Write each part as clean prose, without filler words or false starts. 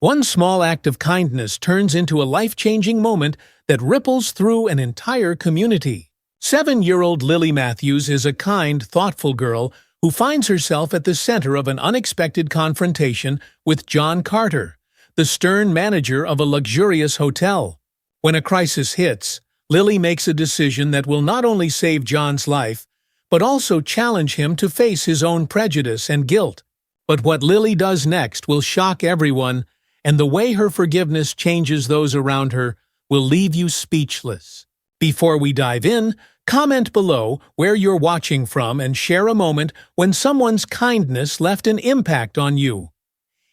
One small act of kindness turns into a life-changing moment that ripples through an entire community. 7-year-old Lily Matthews is a kind, thoughtful girl who finds herself at the center of an unexpected confrontation with John Carter, the stern manager of a luxurious hotel. When a crisis hits, Lily makes a decision that will not only save John's life, but also challenge him to face his own prejudice and guilt. But what Lily does next will shock everyone, and the way her forgiveness changes those around her will leave you speechless. Before we dive in, comment below where you're watching from and share a moment when someone's kindness left an impact on you.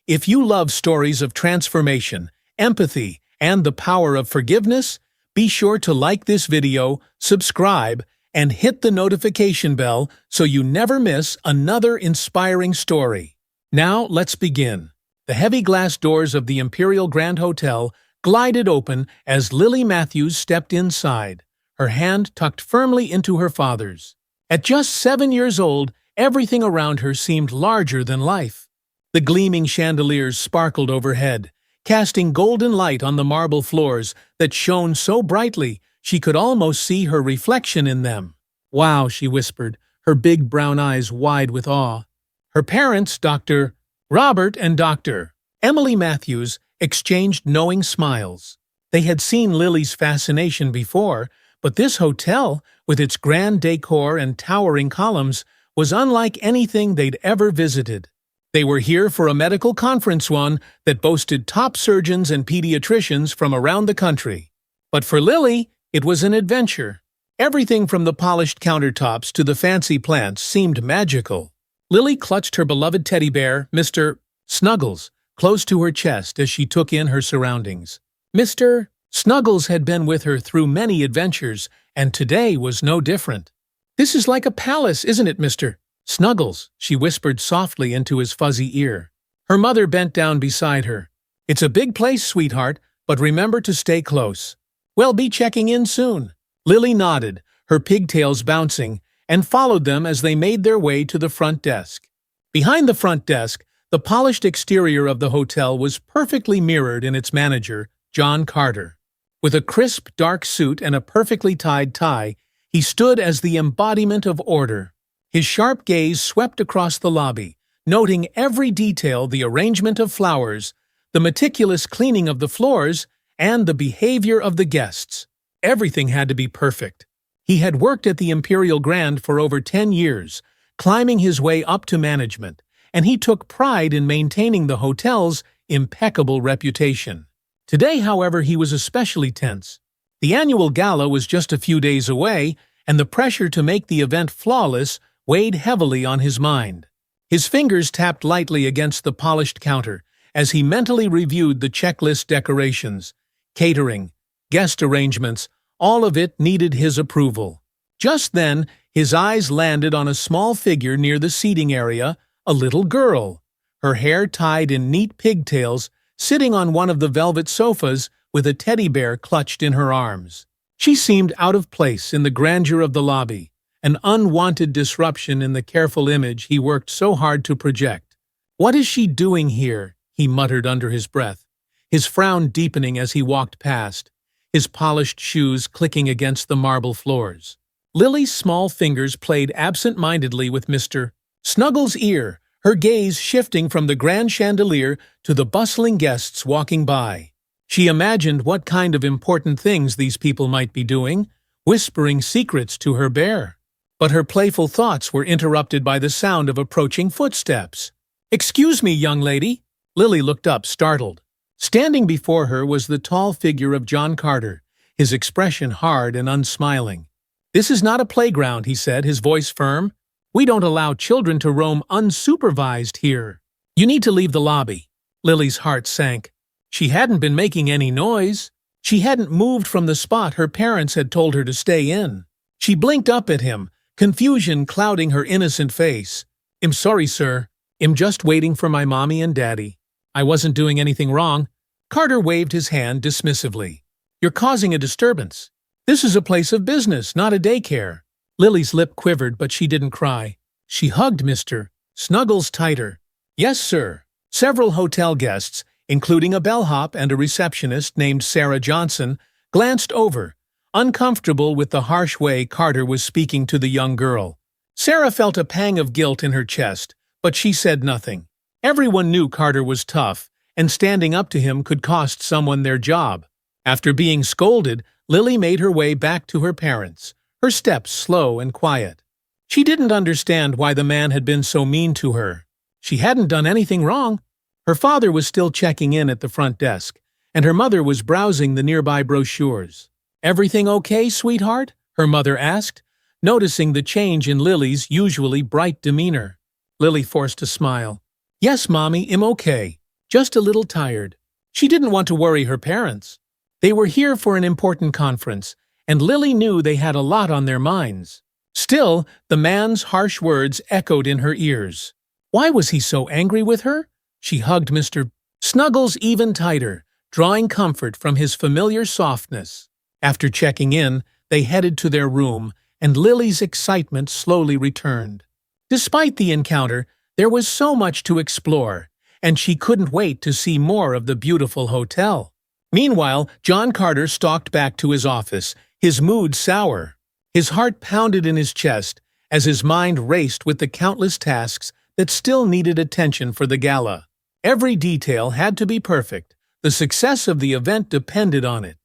If you love stories of transformation, empathy, and the power of forgiveness, be sure to like this video, subscribe, and hit the notification bell so you never miss another inspiring story. Now, let's begin. The heavy glass doors of the Imperial Grand Hotel glided open as Lily Matthews stepped inside, her hand tucked firmly into her father's. At just 7 years old, everything around her seemed larger than life. The gleaming chandeliers sparkled overhead, casting golden light on the marble floors that shone so brightly she could almost see her reflection in them. "Wow," she whispered, her big brown eyes wide with awe. Her parents, Dr. Robert and Dr. Emily Matthews, exchanged knowing smiles. They had seen Lily's fascination before, but this hotel, with its grand decor and towering columns, was unlike anything they'd ever visited. They were here for a medical conference, one that boasted top surgeons and pediatricians from around the country. But for Lily, it was an adventure. Everything from the polished countertops to the fancy plants seemed magical. Lily clutched her beloved teddy bear, Mr. Snuggles, close to her chest as she took in her surroundings. Mr. Snuggles had been with her through many adventures, and today was no different. "This is like a palace, isn't it, Mr. Snuggles?" she whispered softly into his fuzzy ear. Her mother bent down beside her. "It's a big place, sweetheart, but remember to stay close. We'll be checking in soon." Lily nodded, her pigtails bouncing, and followed them as they made their way to the front desk. Behind the front desk, the polished exterior of the hotel was perfectly mirrored in its manager, John Carter. With a crisp, dark suit and a perfectly tied tie, he stood as the embodiment of order. His sharp gaze swept across the lobby, noting every detail: the arrangement of flowers, the meticulous cleaning of the floors, and the behavior of the guests. Everything had to be perfect. He had worked at the Imperial Grand for over 10 years, climbing his way up to management, and he took pride in maintaining the hotel's impeccable reputation. Today, however, he was especially tense. The annual gala was just a few days away, and the pressure to make the event flawless weighed heavily on his mind. His fingers tapped lightly against the polished counter as he mentally reviewed the checklist: decorations, catering, guest arrangements. All of it needed his approval. Just then, his eyes landed on a small figure near the seating area, a little girl, her hair tied in neat pigtails, sitting on one of the velvet sofas with a teddy bear clutched in her arms. She seemed out of place in the grandeur of the lobby, an unwanted disruption in the careful image he worked so hard to project. "What is she doing here?" he muttered under his breath, his frown deepening as he walked past, his polished shoes clicking against the marble floors. Lily's small fingers played absent-mindedly with Mr. Snuggles' ear, her gaze shifting from the grand chandelier to the bustling guests walking by. She imagined what kind of important things these people might be doing, whispering secrets to her bear. But her playful thoughts were interrupted by the sound of approaching footsteps. "Excuse me, young lady." Lily looked up, startled. Standing before her was the tall figure of John Carter, his expression hard and unsmiling. "This is not a playground," he said, his voice firm. "We don't allow children to roam unsupervised here. You need to leave the lobby." Lily's heart sank. She hadn't been making any noise. She hadn't moved from the spot her parents had told her to stay in. She blinked up at him, confusion clouding her innocent face. "I'm sorry, sir. I'm just waiting for my mommy and daddy. I wasn't doing anything wrong." Carter waved his hand dismissively. "You're causing a disturbance. This is a place of business, not a daycare." Lily's lip quivered, but she didn't cry. She hugged Mr. Snuggles tighter. "Yes, sir." Several hotel guests, including a bellhop and a receptionist named Sarah Johnson, glanced over, uncomfortable with the harsh way Carter was speaking to the young girl. Sarah felt a pang of guilt in her chest, but she said nothing. Everyone knew Carter was tough, and standing up to him could cost someone their job. After being scolded, Lily made her way back to her parents, her steps slow and quiet. She didn't understand why the man had been so mean to her. She hadn't done anything wrong. Her father was still checking in at the front desk, and her mother was browsing the nearby brochures. "Everything okay, sweetheart?" her mother asked, noticing the change in Lily's usually bright demeanor. Lily forced a smile. "Yes, Mommy, I'm okay. Just a little tired." She didn't want to worry her parents. They were here for an important conference, and Lily knew they had a lot on their minds. Still, the man's harsh words echoed in her ears. Why was he so angry with her? She hugged Mr. Snuggles even tighter, drawing comfort from his familiar softness. After checking in, they headed to their room, and Lily's excitement slowly returned. Despite the encounter, there was so much to explore, and she couldn't wait to see more of the beautiful hotel. Meanwhile, John Carter stalked back to his office, his mood sour. His heart pounded in his chest as his mind raced with the countless tasks that still needed attention for the gala. Every detail had to be perfect. The success of the event depended on it.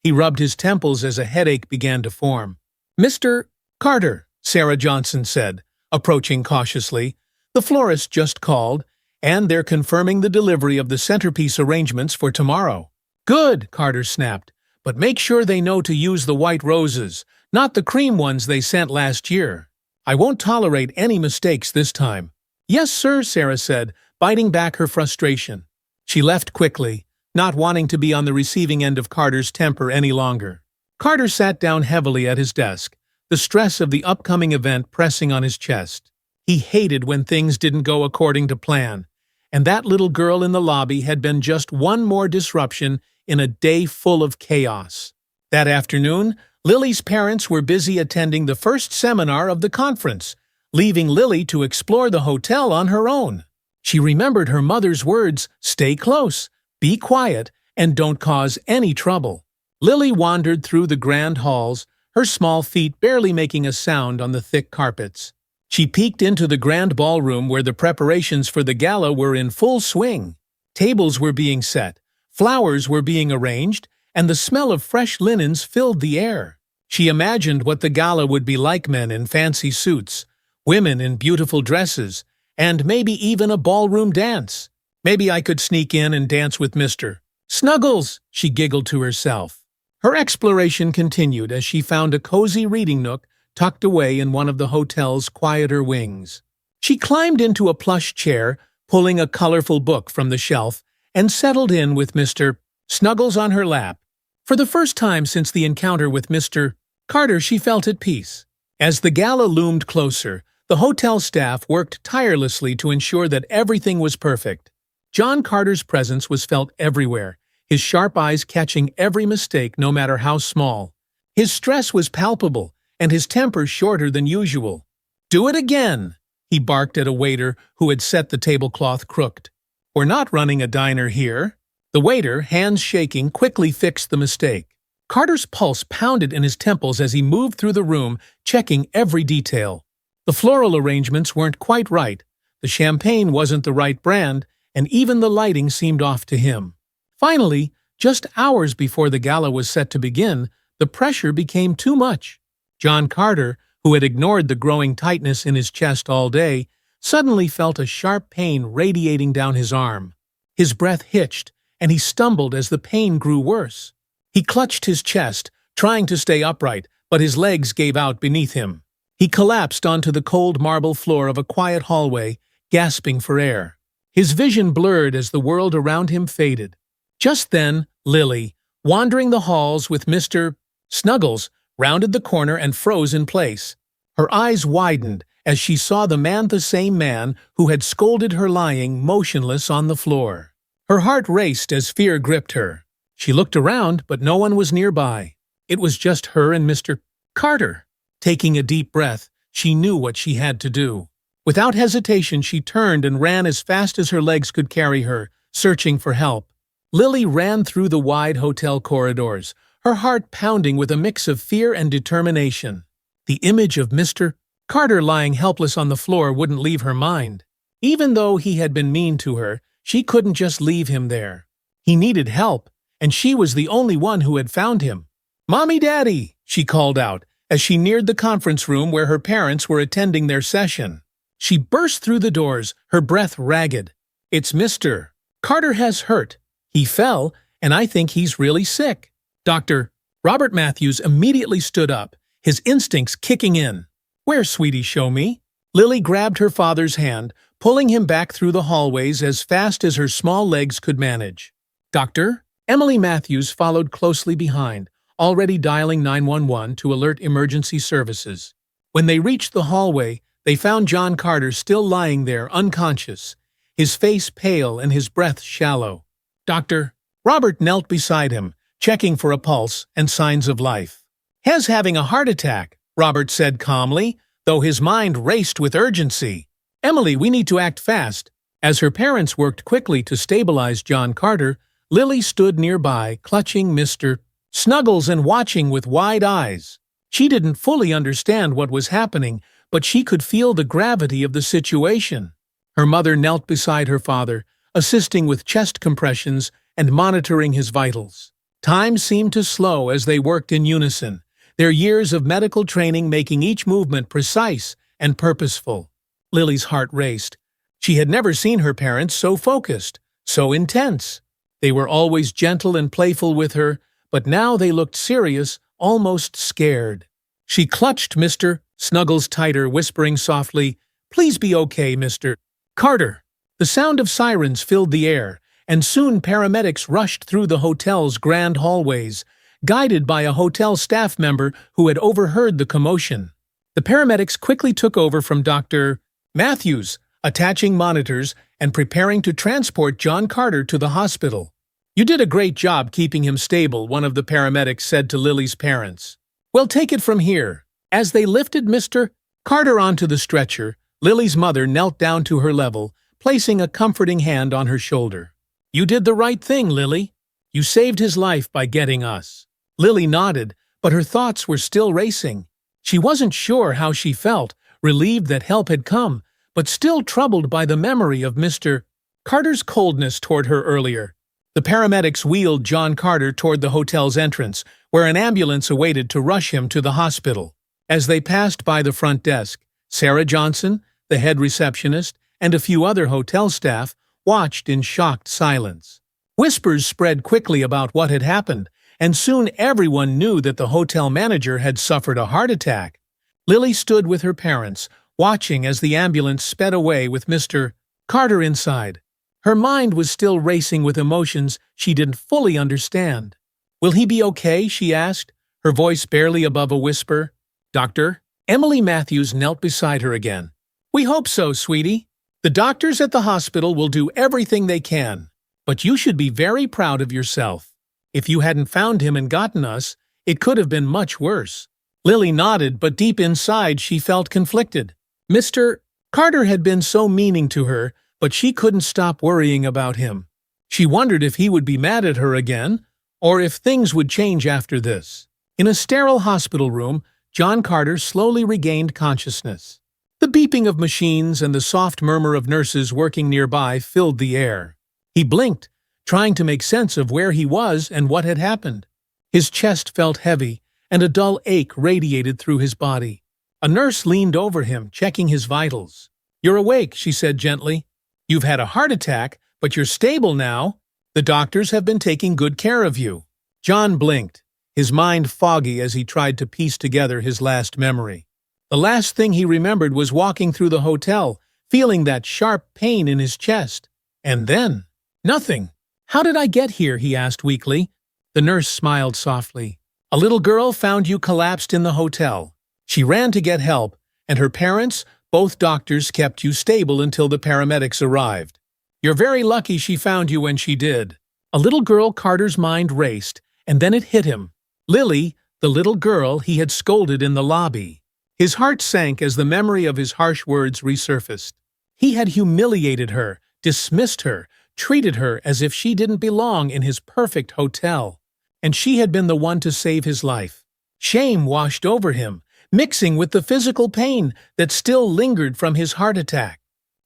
He rubbed his temples as a headache began to form. "Mr. Carter," Sarah Johnson said, approaching cautiously. "The florist just called, and they're confirming the delivery of the centerpiece arrangements for tomorrow." "Good," Carter snapped, "but make sure they know to use the white roses, not the cream ones they sent last year. I won't tolerate any mistakes this time." "Yes, sir," Sarah said, biting back her frustration. She left quickly, not wanting to be on the receiving end of Carter's temper any longer. Carter sat down heavily at his desk, the stress of the upcoming event pressing on his chest. He hated when things didn't go according to plan, and that little girl in the lobby had been just one more disruption in a day full of chaos. That afternoon, Lily's parents were busy attending the first seminar of the conference, leaving Lily to explore the hotel on her own. She remembered her mother's words, "Stay close, be quiet, and don't cause any trouble." Lily wandered through the grand halls, her small feet barely making a sound on the thick carpets. She peeked into the grand ballroom where the preparations for the gala were in full swing. Tables were being set, flowers were being arranged, and the smell of fresh linens filled the air. She imagined what the gala would be like: men in fancy suits, women in beautiful dresses, and maybe even a ballroom dance. Maybe I could sneak in and dance with Mr. Snuggles, she giggled to herself. Her exploration continued as she found a cozy reading nook tucked away in one of the hotel's quieter wings. She climbed into a plush chair, pulling a colorful book from the shelf, and settled in with Mr. Snuggles on her lap. For the first time since the encounter with Mr. Carter, she felt at peace. As the gala loomed closer, the hotel staff worked tirelessly to ensure that everything was perfect. John Carter's presence was felt everywhere, his sharp eyes catching every mistake no matter how small. His stress was palpable, and his temper shorter than usual. "Do it again," he barked at a waiter who had set the tablecloth crooked. "We're not running a diner here." The waiter, hands shaking, quickly fixed the mistake. Carter's pulse pounded in his temples as he moved through the room, checking every detail. The floral arrangements weren't quite right, the champagne wasn't the right brand, and even the lighting seemed off to him. Finally, just hours before the gala was set to begin, the pressure became too much. John Carter, who had ignored the growing tightness in his chest all day, suddenly felt a sharp pain radiating down his arm. His breath hitched, and he stumbled as the pain grew worse. He clutched his chest, trying to stay upright, but his legs gave out beneath him. He collapsed onto the cold marble floor of a quiet hallway, gasping for air. His vision blurred as the world around him faded. Just then, Lily, wandering the halls with Mr. Snuggles, rounded the corner and froze in place. Her eyes widened as she saw the same man who had scolded her lying motionless on the floor. Her heart raced as fear gripped her. She looked around, but no one was nearby. It was just her and Mr. Carter. Taking a deep breath, she knew what she had to do. Without hesitation, she turned and ran as fast as her legs could carry her, searching for help. Lily ran through the wide hotel corridors, her heart pounding with a mix of fear and determination. The image of Mr. Carter lying helpless on the floor wouldn't leave her mind. Even though he had been mean to her, she couldn't just leave him there. He needed help, and she was the only one who had found him. "Mommy, Daddy!" she called out as she neared the conference room where her parents were attending their session. She burst through the doors, her breath ragged. "It's Mr. Carter has hurt. He fell, and I think he's really sick." Dr. Robert Matthews immediately stood up, his instincts kicking in. "Where, sweetie, show me?" Lily grabbed her father's hand, pulling him back through the hallways as fast as her small legs could manage. Dr. Emily Matthews followed closely behind, already dialing 911 to alert emergency services. When they reached the hallway, they found John Carter still lying there, unconscious, his face pale and his breath shallow. Dr. Robert knelt beside him, checking for a pulse and signs of life. "He's having a heart attack," Robert said calmly, though his mind raced with urgency. "Emily, we need to act fast." As her parents worked quickly to stabilize John Carter, Lily stood nearby, clutching Mr. Snuggles and watching with wide eyes. She didn't fully understand what was happening, but she could feel the gravity of the situation. Her mother knelt beside her father, assisting with chest compressions and monitoring his vitals. Time seemed to slow as they worked in unison, their years of medical training making each movement precise and purposeful. Lily's heart raced. She had never seen her parents so focused, so intense. They were always gentle and playful with her, but now they looked serious, almost scared. She clutched Mr. Snuggles tighter, whispering softly, "Please be okay, Mr. Carter." The sound of sirens filled the air, and soon paramedics rushed through the hotel's grand hallways, guided by a hotel staff member who had overheard the commotion. The paramedics quickly took over from Dr. Matthews, attaching monitors and preparing to transport John Carter to the hospital. "You did a great job keeping him stable," one of the paramedics said to Lily's parents. "We'll take it from here." As they lifted Mr. Carter onto the stretcher, Lily's mother knelt down to her level, placing a comforting hand on her shoulder. "You did the right thing, Lily. You saved his life by getting us." Lily nodded, but her thoughts were still racing. She wasn't sure how she felt, relieved that help had come, but still troubled by the memory of Mr. Carter's coldness toward her earlier. The paramedics wheeled John Carter toward the hotel's entrance, where an ambulance awaited to rush him to the hospital. As they passed by the front desk, Sarah Johnson, the head receptionist, and a few other hotel staff watched in shocked silence. Whispers spread quickly about what had happened, and soon everyone knew that the hotel manager had suffered a heart attack. Lily stood with her parents, watching as the ambulance sped away with Mr. Carter inside. Her mind was still racing with emotions she didn't fully understand. "Will he be okay?" she asked, her voice barely above a whisper. Dr. Emily Matthews knelt beside her again. "We hope so, sweetie. The doctors at the hospital will do everything they can. But you should be very proud of yourself. If you hadn't found him and gotten us, it could have been much worse." Lily nodded, but deep inside she felt conflicted. Mr. Carter had been so meaning to her, but she couldn't stop worrying about him. She wondered if he would be mad at her again, or if things would change after this. In a sterile hospital room, John Carter slowly regained consciousness. The beeping of machines and the soft murmur of nurses working nearby filled the air. He blinked, trying to make sense of where he was and what had happened. His chest felt heavy, and a dull ache radiated through his body. A nurse leaned over him, checking his vitals. "You're awake," she said gently. "You've had a heart attack, but you're stable now. The doctors have been taking good care of you." John blinked, his mind foggy as he tried to piece together his last memory. The last thing he remembered was walking through the hotel, feeling that sharp pain in his chest. And then, nothing. "How did I get here?" he asked weakly. The nurse smiled softly. "A little girl found you collapsed in the hotel. She ran to get help, and her parents, both doctors, kept you stable until the paramedics arrived. You're very lucky she found you when she did." A little girl. Carter's mind raced, and then it hit him. Lily, the little girl he had scolded in the lobby. His heart sank as the memory of his harsh words resurfaced. He had humiliated her, dismissed her, treated her as if she didn't belong in his perfect hotel, and she had been the one to save his life. Shame washed over him, mixing with the physical pain that still lingered from his heart attack.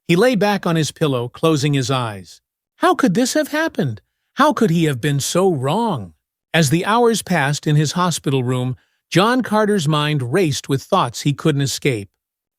He lay back on his pillow, closing his eyes. How could this have happened? How could he have been so wrong? As the hours passed in his hospital room, John Carter's mind raced with thoughts he couldn't escape.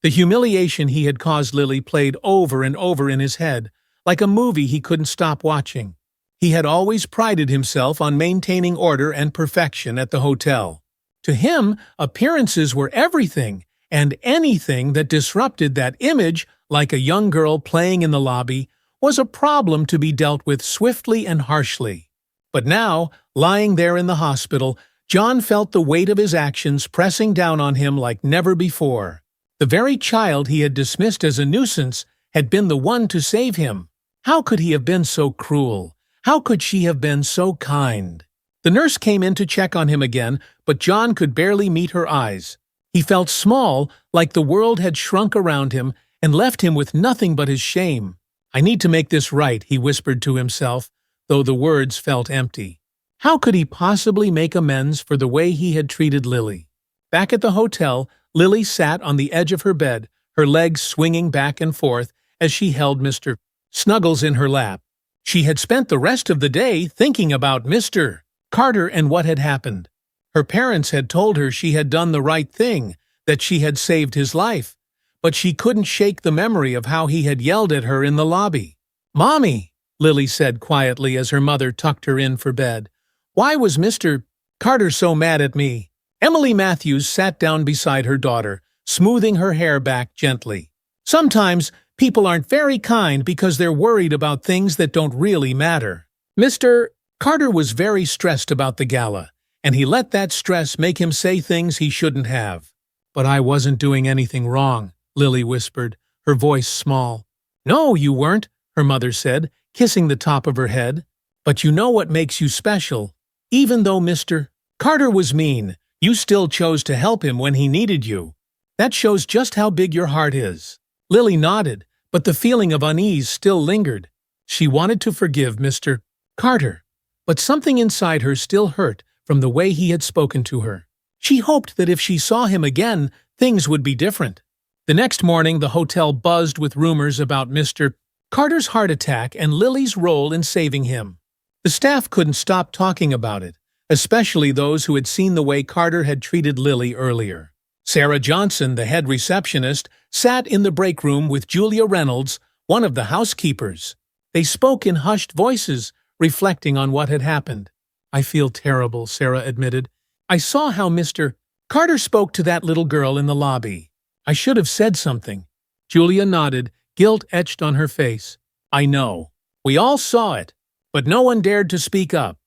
The humiliation he had caused Lily played over and over in his head, like a movie he couldn't stop watching. He had always prided himself on maintaining order and perfection at the hotel. To him, appearances were everything, and anything that disrupted that image, like a young girl playing in the lobby, was a problem to be dealt with swiftly and harshly. But now, lying there in the hospital, John felt the weight of his actions pressing down on him like never before. The very child he had dismissed as a nuisance had been the one to save him. How could he have been so cruel? How could she have been so kind? The nurse came in to check on him again, but John could barely meet her eyes. He felt small, like the world had shrunk around him and left him with nothing but his shame. "I need to make this right," he whispered to himself, though the words felt empty. How could he possibly make amends for the way he had treated Lily? Back at the hotel, Lily sat on the edge of her bed, her legs swinging back and forth as she held Mr. Snuggles in her lap. She had spent the rest of the day thinking about Mr. Carter and what had happened. Her parents had told her she had done the right thing, that she had saved his life, but she couldn't shake the memory of how he had yelled at her in the lobby. "Mommy," Lily said quietly as her mother tucked her in for bed, "why was Mr. Carter so mad at me?" Emily Matthews sat down beside her daughter, smoothing her hair back gently. "Sometimes people aren't very kind because they're worried about things that don't really matter. Mr. Carter was very stressed about the gala, and he let that stress make him say things he shouldn't have." "But I wasn't doing anything wrong," Lily whispered, her voice small. "No, you weren't," her mother said, kissing the top of her head. "But you know what makes you special. Even though Mr. Carter was mean, you still chose to help him when he needed you. That shows just how big your heart is." Lily nodded, but the feeling of unease still lingered. She wanted to forgive Mr. Carter, but something inside her still hurt from the way he had spoken to her. She hoped that if she saw him again, things would be different. The next morning, the hotel buzzed with rumors about Mr. Carter's heart attack and Lily's role in saving him. The staff couldn't stop talking about it, especially those who had seen the way Carter had treated Lily earlier. Sarah Johnson, the head receptionist, sat in the break room with Julia Reynolds, one of the housekeepers. They spoke in hushed voices, reflecting on what had happened. "I feel terrible," Sarah admitted. "I saw how Mr. Carter spoke to that little girl in the lobby. I should have said something." Julia nodded, guilt etched on her face. "I know. We all saw it, but no one dared to speak up."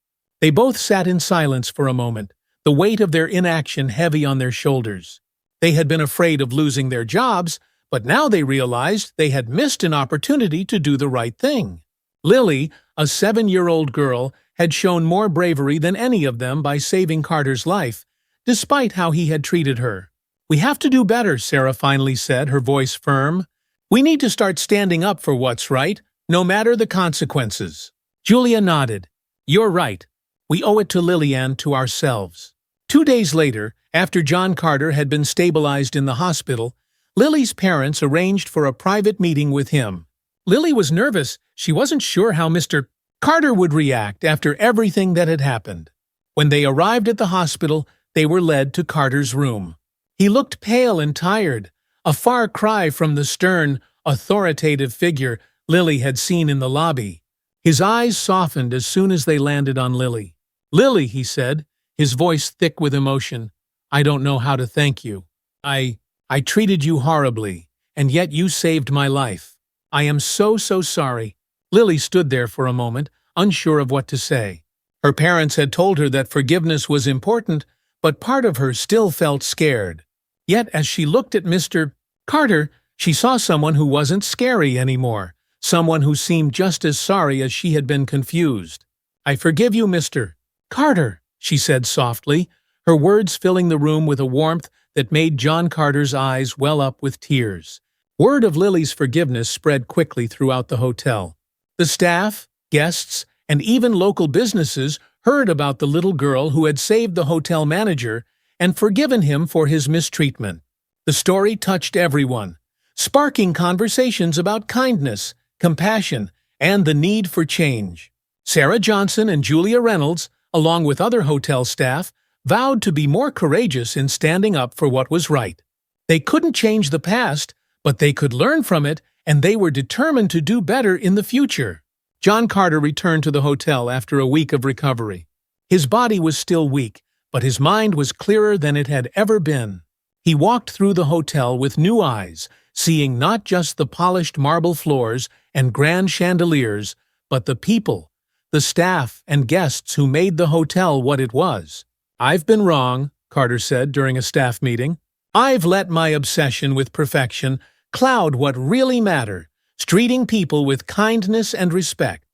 They both sat in silence for a moment, the weight of their inaction heavy on their shoulders. They had been afraid of losing their jobs, but now they realized they had missed an opportunity to do the right thing. Lily, a 7-year-old girl, had shown more bravery than any of them by saving Carter's life, despite how he had treated her. "We have to do better," Sarah finally said, her voice firm. "We need to start standing up for what's right, no matter the consequences." Julia nodded. "You're right. We owe it to Lily and to ourselves." 2 days later, after John Carter had been stabilized in the hospital, Lily's parents arranged for a private meeting with him. Lily was nervous. She wasn't sure how Mr. Carter would react after everything that had happened. When they arrived at the hospital, they were led to Carter's room. He looked pale and tired, a far cry from the stern, authoritative figure Lily had seen in the lobby. His eyes softened as soon as they landed on Lily. "Lily," he said, his voice thick with emotion, "I don't know how to thank you. I treated you horribly, and yet you saved my life. I am so sorry." Lily stood there for a moment, unsure of what to say. Her parents had told her that forgiveness was important, but part of her still felt scared. Yet as she looked at Mr. Carter, she saw someone who wasn't scary anymore, someone who seemed just as sorry as she had been confused. "I forgive you, Mr. Carter," she said softly, her words filling the room with a warmth that made John Carter's eyes well up with tears. Word of Lily's forgiveness spread quickly throughout the hotel. The staff, guests, and even local businesses heard about the little girl who had saved the hotel manager and forgiven him for his mistreatment. The story touched everyone, sparking conversations about kindness, compassion, and the need for change. Sarah Johnson and Julia Reynolds, along with other hotel staff, vowed to be more courageous in standing up for what was right. They couldn't change the past, but they could learn from it, and they were determined to do better in the future. John Carter returned to the hotel after a week of recovery. His body was still weak, but his mind was clearer than it had ever been. He walked through the hotel with new eyes, seeing not just the polished marble floors and grand chandeliers, but the people, the staff and guests who made the hotel what it was. "I've been wrong," Carter said during a staff meeting. "I've let my obsession with perfection cloud what really mattered, treating people with kindness and respect.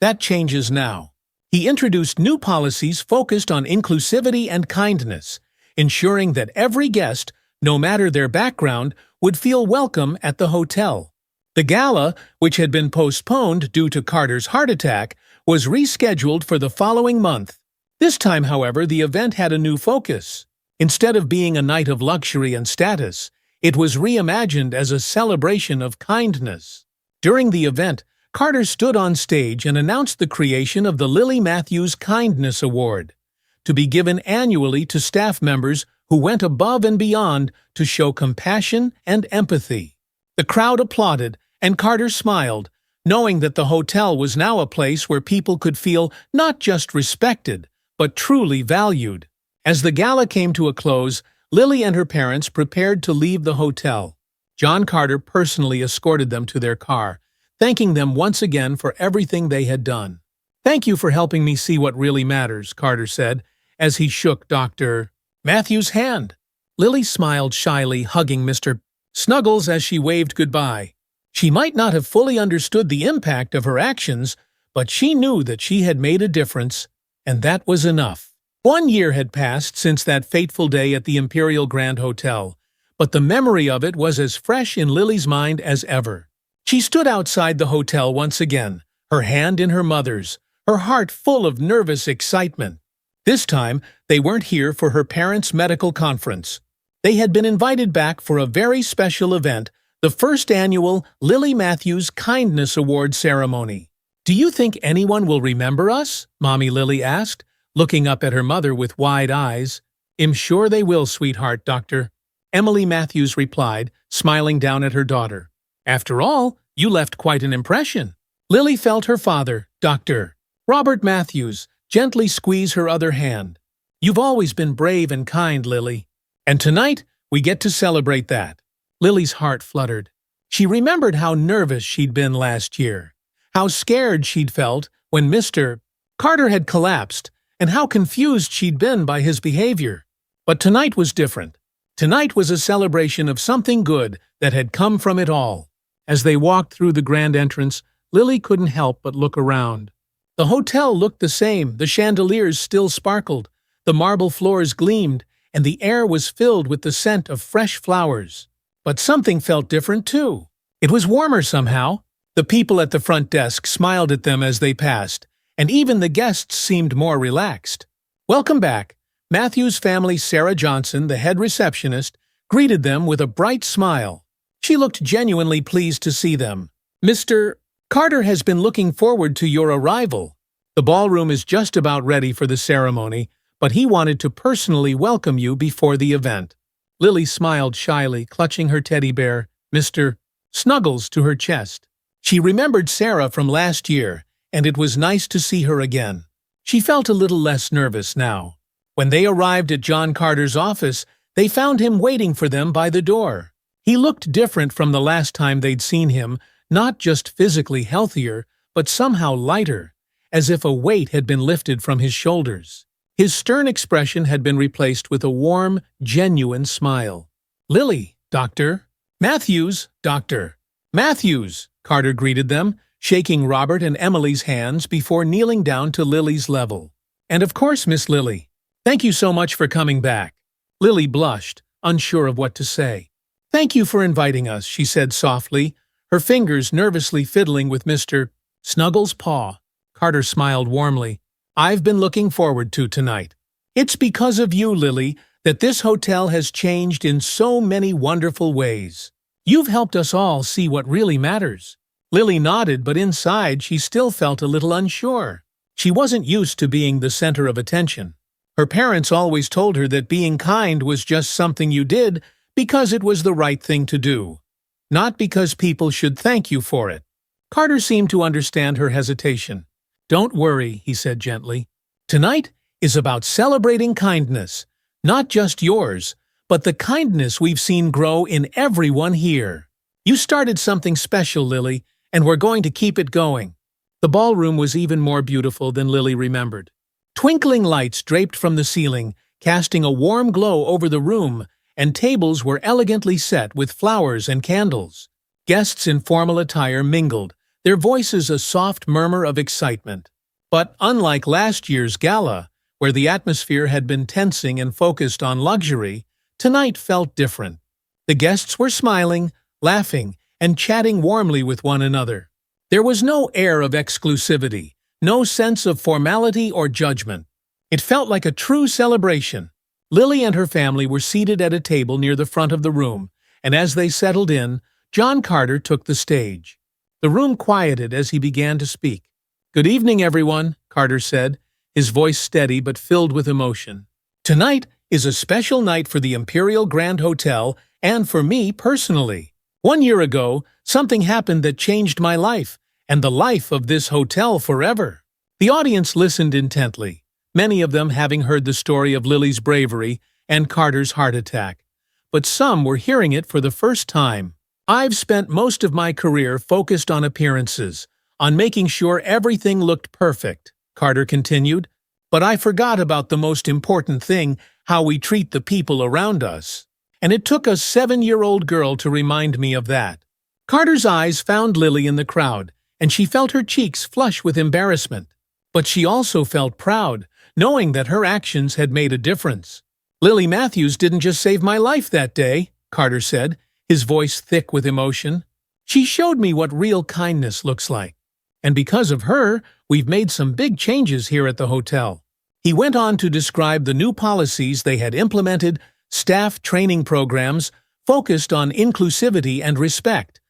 That changes now." He introduced new policies focused on inclusivity and kindness, ensuring that every guest, no matter their background, would feel welcome at the hotel. The gala, which had been postponed due to Carter's heart attack, was rescheduled for the following month. This time, however, the event had a new focus. Instead of being a night of luxury and status, it was reimagined as a celebration of kindness. During the event, Carter stood on stage and announced the creation of the Lily Matthews Kindness Award, to be given annually to staff members who went above and beyond to show compassion and empathy. The crowd applauded, and Carter smiled, knowing that the hotel was now a place where people could feel not just respected, but truly valued. As the gala came to a close, Lily and her parents prepared to leave the hotel. John Carter personally escorted them to their car, thanking them once again for everything they had done. "Thank you for helping me see what really matters," Carter said, as he shook Dr. Matthews' hand. Lily smiled shyly, hugging Mr. Snuggles as she waved goodbye. She might not have fully understood the impact of her actions, but she knew that she had made a difference, and that was enough. 1 year had passed since that fateful day at the Imperial Grand Hotel, but the memory of it was as fresh in Lily's mind as ever. She stood outside the hotel once again, her hand in her mother's, her heart full of nervous excitement. This time, they weren't here for her parents' medical conference. They had been invited back for a very special event, the first annual Lily Matthews Kindness Award ceremony. "Do you think anyone will remember us?" Mommy Lily asked, looking up at her mother with wide eyes. "I'm sure they will, sweetheart, Doctor," Emily Matthews replied, smiling down at her daughter. "After all, you left quite an impression." Lily felt her father, Dr. Robert Matthews, gently squeeze her other hand. "You've always been brave and kind, Lily. And tonight, we get to celebrate that." Lily's heart fluttered. She remembered how nervous she'd been last year, how scared she'd felt when Mr. Carter had collapsed, and how confused she'd been by his behavior. But tonight was different. Tonight was a celebration of something good that had come from it all. As they walked through the grand entrance, Lily couldn't help but look around. The hotel looked the same, the chandeliers still sparkled, the marble floors gleamed, and the air was filled with the scent of fresh flowers. But something felt different, too. It was warmer somehow. The people at the front desk smiled at them as they passed, and even the guests seemed more relaxed. "Welcome back." Matthews' family Sarah Johnson, the head receptionist, greeted them with a bright smile. She looked genuinely pleased to see them. "Mr. Carter has been looking forward to your arrival. The ballroom is just about ready for the ceremony, but he wanted to personally welcome you before the event." Lily smiled shyly, clutching her teddy bear, Mr. Snuggles, to her chest. She remembered Sarah from last year, and it was nice to see her again. She felt a little less nervous now. When they arrived at John Carter's office, they found him waiting for them by the door. He looked different from the last time they'd seen him, not just physically healthier, but somehow lighter, as if a weight had been lifted from his shoulders. His stern expression had been replaced with a warm, genuine smile. "Lily, Dr. Matthews, Dr. Matthews," Carter greeted them, shaking Robert and Emily's hands before kneeling down to Lily's level. "And of course, Miss Lily, thank you so much for coming back." Lily blushed, unsure of what to say. "Thank you for inviting us," she said softly, her fingers nervously fiddling with Mr. Snuggles' paw. Carter smiled warmly. "I've been looking forward to tonight. It's because of you, Lily, that this hotel has changed in so many wonderful ways. You've helped us all see what really matters." Lily nodded, but inside she still felt a little unsure. She wasn't used to being the center of attention. Her parents always told her that being kind was just something you did because it was the right thing to do, not because people should thank you for it. Carter seemed to understand her hesitation. "Don't worry," he said gently. "Tonight is about celebrating kindness, not just yours, but the kindness we've seen grow in everyone here. You started something special, Lily, and we're going to keep it going." The ballroom was even more beautiful than Lily remembered. Twinkling lights draped from the ceiling, casting a warm glow over the room, and tables were elegantly set with flowers and candles. Guests in formal attire mingled, their voices a soft murmur of excitement. But unlike last year's gala, where the atmosphere had been tensing and focused on luxury, tonight felt different. The guests were smiling, laughing, and chatting warmly with one another. There was no air of exclusivity, no sense of formality or judgment. It felt like a true celebration. Lily and her family were seated at a table near the front of the room, and as they settled in, John Carter took the stage. The room quieted as he began to speak. "Good evening, everyone," Carter said, his voice steady but filled with emotion. "Tonight is a special night for the Imperial Grand Hotel and for me personally. 1 year ago, something happened that changed my life and the life of this hotel forever." The audience listened intently, many of them having heard the story of Lily's bravery and Carter's heart attack. But some were hearing it for the first time. "I've spent most of my career focused on appearances, on making sure everything looked perfect," Carter continued. "But I forgot about the most important thing, how we treat the people around us. And it took a 7-year-old girl to remind me of that." Carter's eyes found Lily in the crowd, and she felt her cheeks flush with embarrassment. But she also felt proud, knowing that her actions had made a difference. "Lily Matthews didn't just save my life that day," Carter said, his voice thick with emotion. "She showed me what real kindness looks like. And because of her, we've made some big changes here at the hotel." He went on to describe the new policies they had implemented, staff training programs focused on inclusivity and respect,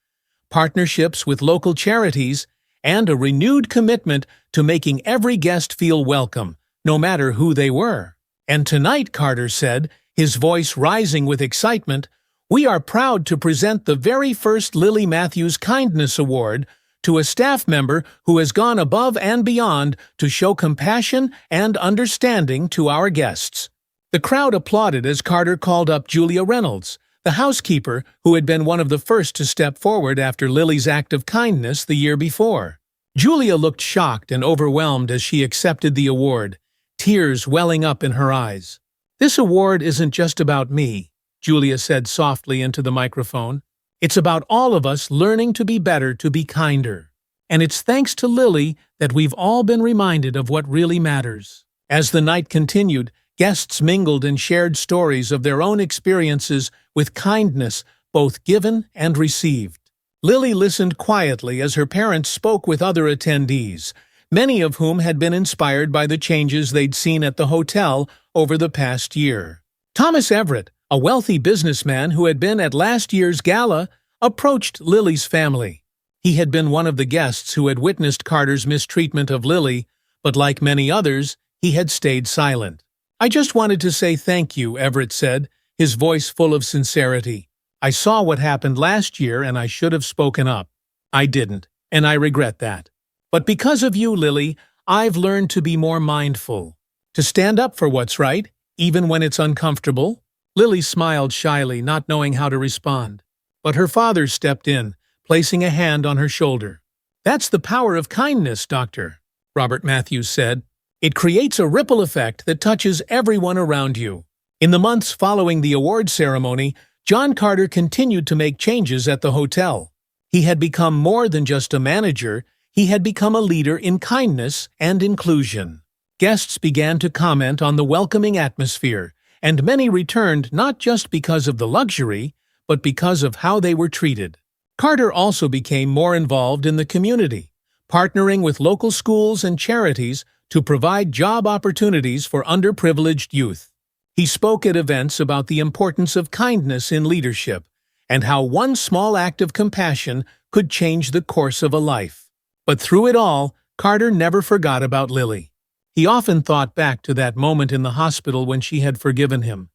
partnerships with local charities, and a renewed commitment to making every guest feel welcome, no matter who they were. "And tonight," Carter said, his voice rising with excitement, "we are proud to present the very first Lily Matthews Kindness Award to a staff member who has gone above and beyond to show compassion and understanding to our guests." The crowd applauded as Carter called up Julia Reynolds, the housekeeper who had been one of the first to step forward after Lily's act of kindness the year before. Julia looked shocked and overwhelmed as she accepted the award, tears welling up in her eyes. "This award isn't just about me," Julia said softly into the microphone. "It's about all of us learning to be better, to be kinder. And it's thanks to Lily that we've all been reminded of what really matters." As the night continued, guests mingled and shared stories of their own experiences with kindness, both given and received. Lily listened quietly as her parents spoke with other attendees, many of whom had been inspired by the changes they'd seen at the hotel over the past year. Thomas Everett, a wealthy businessman who had been at last year's gala, approached Lily's family. He had been one of the guests who had witnessed Carter's mistreatment of Lily, but like many others, he had stayed silent. "I just wanted to say thank you," Everett said, his voice full of sincerity. "I saw what happened last year and I should have spoken up. I didn't, and I regret that. But because of you, Lily, I've learned to be more mindful, to stand up for what's right, even when it's uncomfortable." Lily smiled shyly, not knowing how to respond. But her father stepped in, placing a hand on her shoulder. "That's the power of kindness, Doctor," Robert Matthews said. "It creates a ripple effect that touches everyone around you." In the months following the award ceremony, John Carter continued to make changes at the hotel. He had become more than just a manager, he had become a leader in kindness and inclusion. Guests began to comment on the welcoming atmosphere, and many returned not just because of the luxury, but because of how they were treated. Carter also became more involved in the community, partnering with local schools and charities to provide job opportunities for underprivileged youth. He spoke at events about the importance of kindness in leadership and how one small act of compassion could change the course of a life. But through it all, Carter never forgot about Lily. He often thought back to that moment in the hospital when she had forgiven him,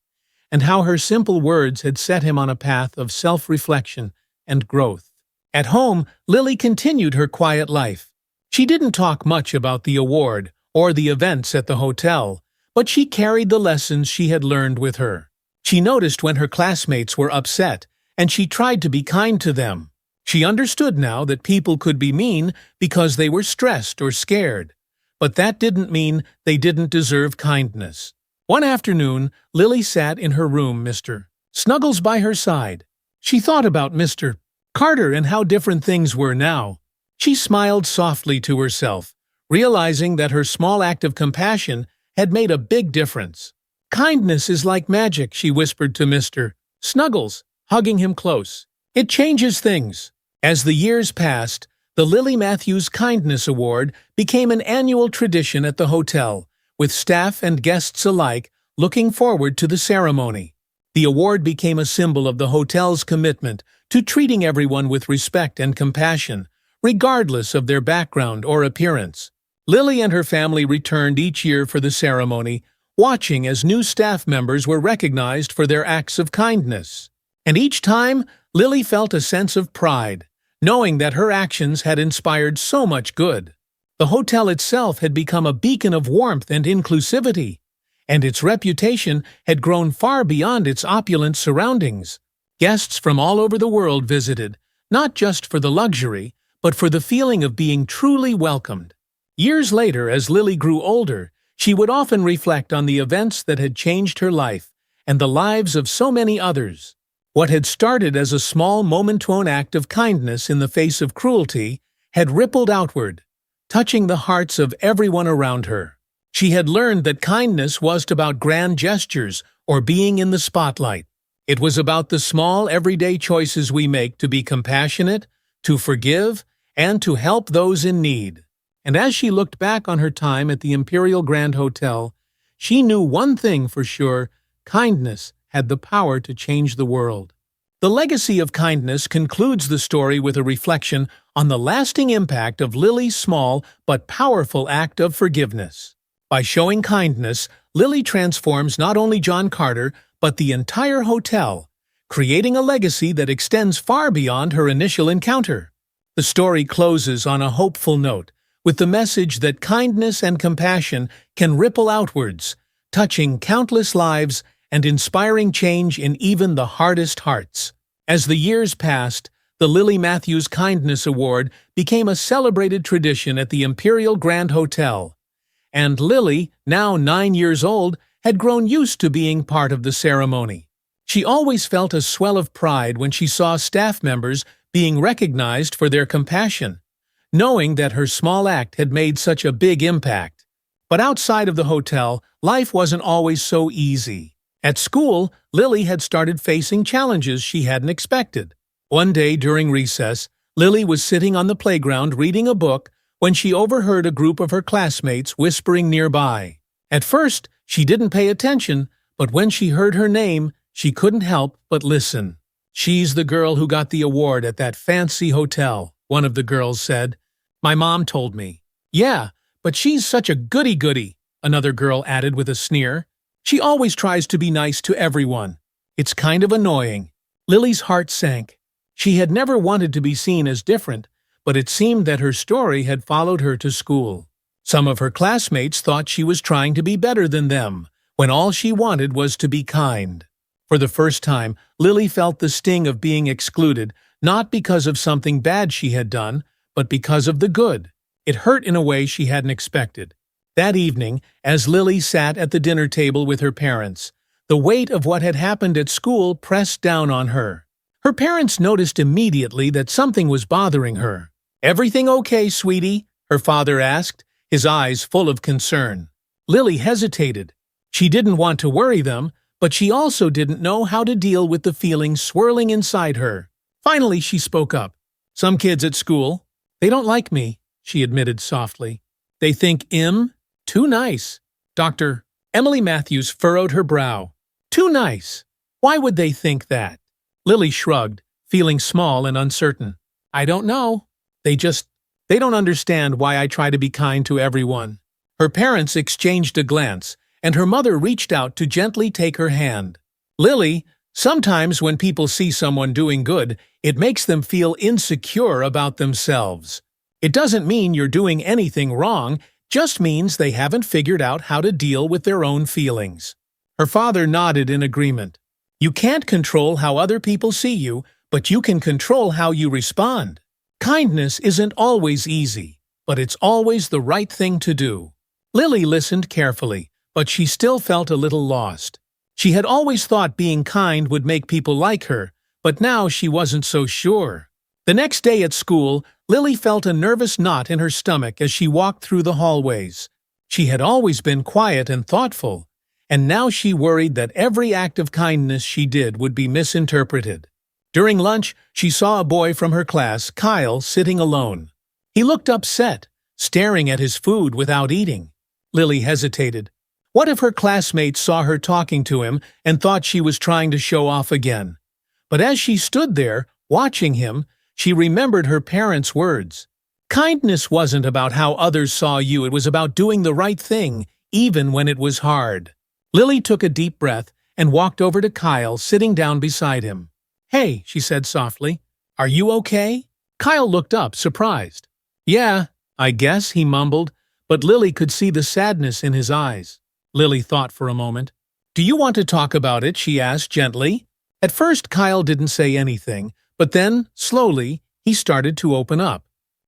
and how her simple words had set him on a path of self-reflection and growth. At home, Lily continued her quiet life. She didn't talk much about the award or the events at the hotel, but she carried the lessons she had learned with her. She noticed when her classmates were upset, and she tried to be kind to them. She understood now that people could be mean because they were stressed or scared, but that didn't mean they didn't deserve kindness. One afternoon, Lily sat in her room, Mr. Snuggles by her side. She thought about Mr. Carter and how different things were now. She smiled softly to herself, realizing that her small act of compassion had made a big difference. "Kindness is like magic," she whispered to Mr. Snuggles, hugging him close. "It changes things." As the years passed, the Lily Matthews Kindness Award became an annual tradition at the hotel, with staff and guests alike looking forward to the ceremony. The award became a symbol of the hotel's commitment to treating everyone with respect and compassion, regardless of their background or appearance. Lily and her family returned each year for the ceremony, watching as new staff members were recognized for their acts of kindness. And each time, Lily felt a sense of pride, knowing that her actions had inspired so much good. The hotel itself had become a beacon of warmth and inclusivity, and its reputation had grown far beyond its opulent surroundings. Guests from all over the world visited, not just for the luxury, but for the feeling of being truly welcomed. Years later, as Lily grew older, she would often reflect on the events that had changed her life and the lives of so many others. What had started as a small moment-to-own act of kindness in the face of cruelty had rippled outward, touching the hearts of everyone around her. She had learned that kindness wasn't about grand gestures or being in the spotlight. It was about the small, everyday choices we make to be compassionate, to forgive, and to help those in need. And as she looked back on her time at the Imperial Grand Hotel, she knew one thing for sure: kindness had the power to change the world. The legacy of kindness concludes the story with a reflection on the lasting impact of Lily's small but powerful act of forgiveness. By showing kindness, Lily transforms not only John Carter, but the entire hotel, creating a legacy that extends far beyond her initial encounter. The story closes on a hopeful note, with the message that kindness and compassion can ripple outwards, touching countless lives and inspiring change in even the hardest hearts. As the years passed, the Lily Matthews Kindness Award became a celebrated tradition at the Imperial Grand Hotel. And Lily, now 9 years old, had grown used to being part of the ceremony. She always felt a swell of pride when she saw staff members being recognized for their compassion, knowing that her small act had made such a big impact. But outside of the hotel, life wasn't always so easy. At school, Lily had started facing challenges she hadn't expected. One day during recess, Lily was sitting on the playground reading a book when she overheard a group of her classmates whispering nearby. At first, she didn't pay attention, but when she heard her name, she couldn't help but listen. "She's the girl who got the award at that fancy hotel," one of the girls said. "My mom told me." "Yeah, but she's such a goody-goody," another girl added with a sneer. "She always tries to be nice to everyone. It's kind of annoying." Lily's heart sank. She had never wanted to be seen as different, but it seemed that her story had followed her to school. Some of her classmates thought she was trying to be better than them, when all she wanted was to be kind. For the first time, Lily felt the sting of being excluded, not because of something bad she had done, but because of the good. It hurt in a way she hadn't expected. That evening, as Lily sat at the dinner table with her parents, the weight of what had happened at school pressed down on her. Her parents noticed immediately that something was bothering her. "Everything okay, sweetie?" her father asked, his eyes full of concern. Lily hesitated. She didn't want to worry them, but she also didn't know how to deal with the feelings swirling inside her. Finally, she spoke up. "Some kids at school, they don't like me," she admitted softly. They think too nice. Dr. Emily Matthews furrowed her brow. Too nice. Why would they think that? Lily shrugged, feeling small and uncertain. I don't know. They don't understand why I try to be kind to everyone. Her parents exchanged a glance, and her mother reached out to gently take her hand. Lily, sometimes when people see someone doing good, it makes them feel insecure about themselves. It doesn't mean you're doing anything wrong, just means they haven't figured out how to deal with their own feelings. Her father nodded in agreement. You can't control how other people see you, but you can control how you respond. Kindness isn't always easy, but it's always the right thing to do. Lily listened carefully, but she still felt a little lost. She had always thought being kind would make people like her, but now she wasn't so sure. The next day at school, Lily felt a nervous knot in her stomach as she walked through the hallways. She had always been quiet and thoughtful, and now she worried that every act of kindness she did would be misinterpreted. During lunch, she saw a boy from her class, Kyle, sitting alone. He looked upset, staring at his food without eating. Lily hesitated. What if her classmates saw her talking to him and thought she was trying to show off again? But as she stood there, watching him, she remembered her parents' words. Kindness wasn't about how others saw you, it was about doing the right thing, even when it was hard. Lily took a deep breath and walked over to Kyle, sitting down beside him. Hey, she said softly, are you okay? Kyle looked up, surprised. Yeah, I guess, he mumbled, but Lily could see the sadness in his eyes. Lily thought for a moment. Do you want to talk about it? She asked gently. At first, Kyle didn't say anything, but then, slowly, he started to open up.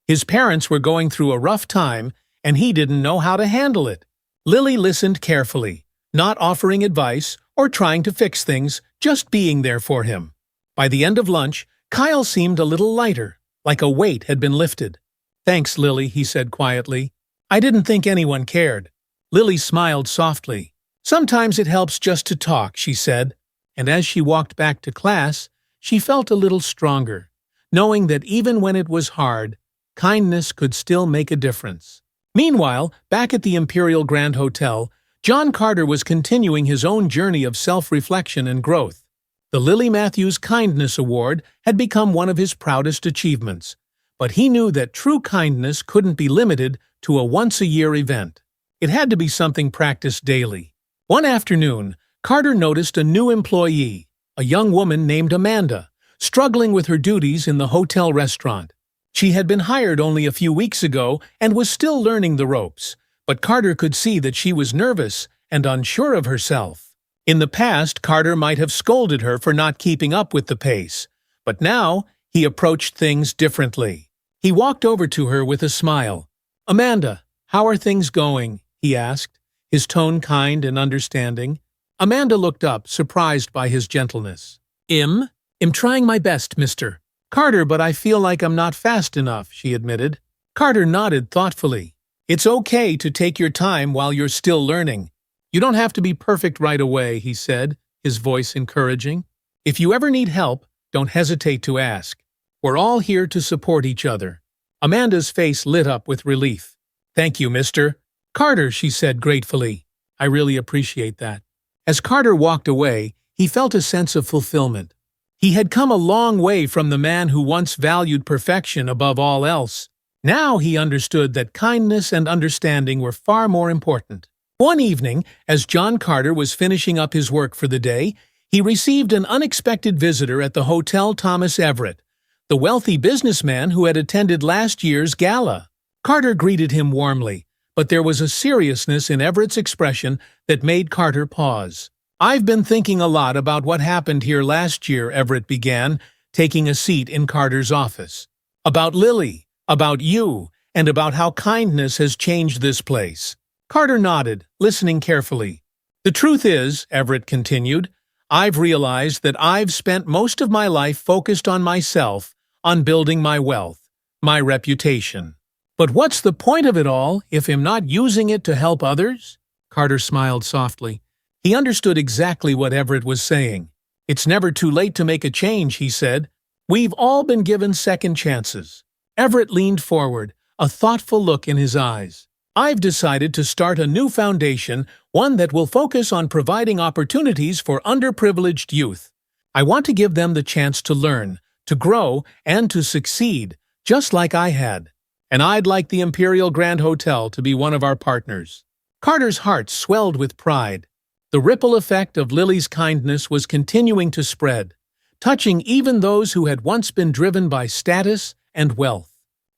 His parents were going through a rough time, and he didn't know how to handle it. Lily listened carefully, not offering advice or trying to fix things, just being there for him. By the end of lunch, Kyle seemed a little lighter, like a weight had been lifted. Thanks, Lily, he said quietly. I didn't think anyone cared. Lily smiled softly. Sometimes it helps just to talk, she said, and as she walked back to class, she felt a little stronger, knowing that even when it was hard, kindness could still make a difference. Meanwhile, back at the Imperial Grand Hotel, John Carter was continuing his own journey of self-reflection and growth. The Lily Matthews Kindness Award had become one of his proudest achievements, but he knew that true kindness couldn't be limited to a once-a-year event. It had to be something practiced daily. One afternoon, Carter noticed a new employee, a young woman named Amanda, struggling with her duties in the hotel restaurant. She had been hired only a few weeks ago and was still learning the ropes, but Carter could see that she was nervous and unsure of herself. In the past, Carter might have scolded her for not keeping up with the pace, but now he approached things differently. He walked over to her with a smile. Amanda, how are things going? He asked, his tone kind and understanding. Amanda looked up, surprised by his gentleness. I'm trying my best, Mr. Carter, but I feel like I'm not fast enough, she admitted. Carter nodded thoughtfully. It's okay to take your time while you're still learning. You don't have to be perfect right away, he said, his voice encouraging. If you ever need help, don't hesitate to ask. We're all here to support each other. Amanda's face lit up with relief. Thank you, Mr. Carter, she said gratefully. I really appreciate that. As Carter walked away, he felt a sense of fulfillment. He had come a long way from the man who once valued perfection above all else. Now he understood that kindness and understanding were far more important. One evening, as John Carter was finishing up his work for the day, he received an unexpected visitor at the Hotel Thomas Everett, the wealthy businessman who had attended last year's gala. Carter greeted him warmly, but there was a seriousness in Everett's expression that made Carter pause. I've been thinking a lot about what happened here last year, Everett began, taking a seat in Carter's office. About Lily, about you, and about how kindness has changed this place. Carter nodded, listening carefully. The truth is, Everett continued, I've realized that I've spent most of my life focused on myself, on building my wealth, my reputation. But what's the point of it all if I'm not using it to help others? Carter smiled softly. He understood exactly what Everett was saying. It's never too late to make a change, he said. We've all been given second chances. Everett leaned forward, a thoughtful look in his eyes. "I've decided to start a new foundation, one that will focus on providing opportunities for underprivileged youth. I want to give them the chance to learn, to grow, and to succeed, just like I had. And I'd like the Imperial Grand Hotel to be one of our partners." Carter's heart swelled with pride. The ripple effect of Lily's kindness was continuing to spread, touching even those who had once been driven by status and wealth.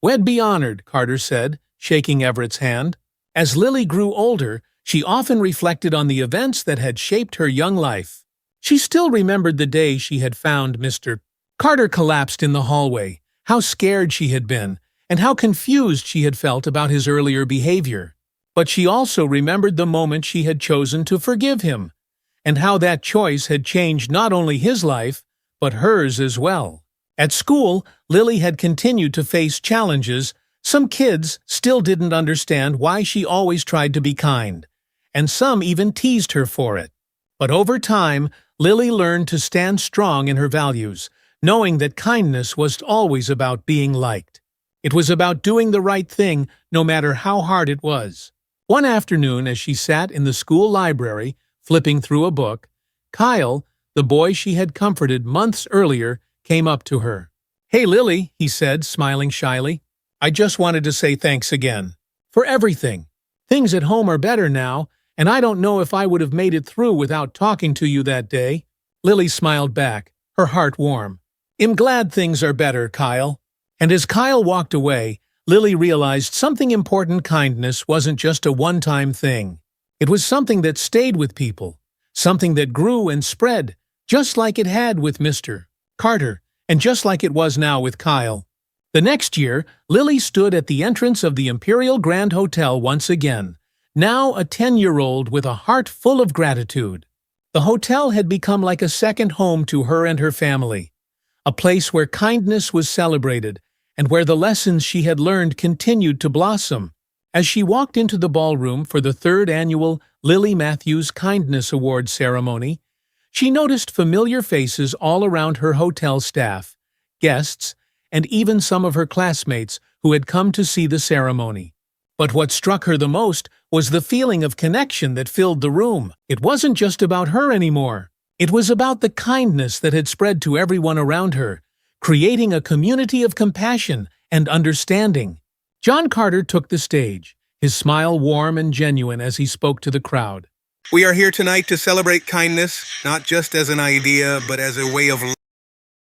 "We'd be honored," Carter said, shaking Everett's hand. As Lily grew older, she often reflected on the events that had shaped her young life. She still remembered the day she had found Mr. Carter collapsed in the hallway, how scared she had been, and how confused she had felt about his earlier behavior. But she also remembered the moment she had chosen to forgive him, and how that choice had changed not only his life, but hers as well. At school, Lily had continued to face challenges. Some kids still didn't understand why she always tried to be kind, and some even teased her for it. But over time, Lily learned to stand strong in her values, knowing that kindness was always about being liked. It was about doing the right thing, no matter how hard it was. One afternoon, as she sat in the school library, flipping through a book, Kyle, the boy she had comforted months earlier, came up to her. "Hey, Lily," he said, smiling shyly. "I just wanted to say thanks again. For everything. Things at home are better now, and I don't know if I would have made it through without talking to you that day." Lily smiled back, her heart warm. "I'm glad things are better, Kyle." And as Kyle walked away, Lily realized something important. Kindness wasn't just a one-time thing. It was something that stayed with people, something that grew and spread, just like it had with Mr. Carter, and just like it was now with Kyle. The next year, Lily stood at the entrance of the Imperial Grand Hotel once again, now a 10-year-old with a heart full of gratitude. The hotel had become like a second home to her and her family, a place where kindness was celebrated, and where the lessons she had learned continued to blossom. As she walked into the ballroom for the third annual Lily Matthews Kindness Award ceremony, she noticed familiar faces all around her hotel staff, guests, and even some of her classmates who had come to see the ceremony. But what struck her the most was the feeling of connection that filled the room. It wasn't just about her anymore. It was about the kindness that had spread to everyone around her, creating a community of compassion and understanding. John Carter took the stage, his smile warm and genuine as he spoke to the crowd. "We are here tonight to celebrate kindness, not just as an idea, but as a way of life."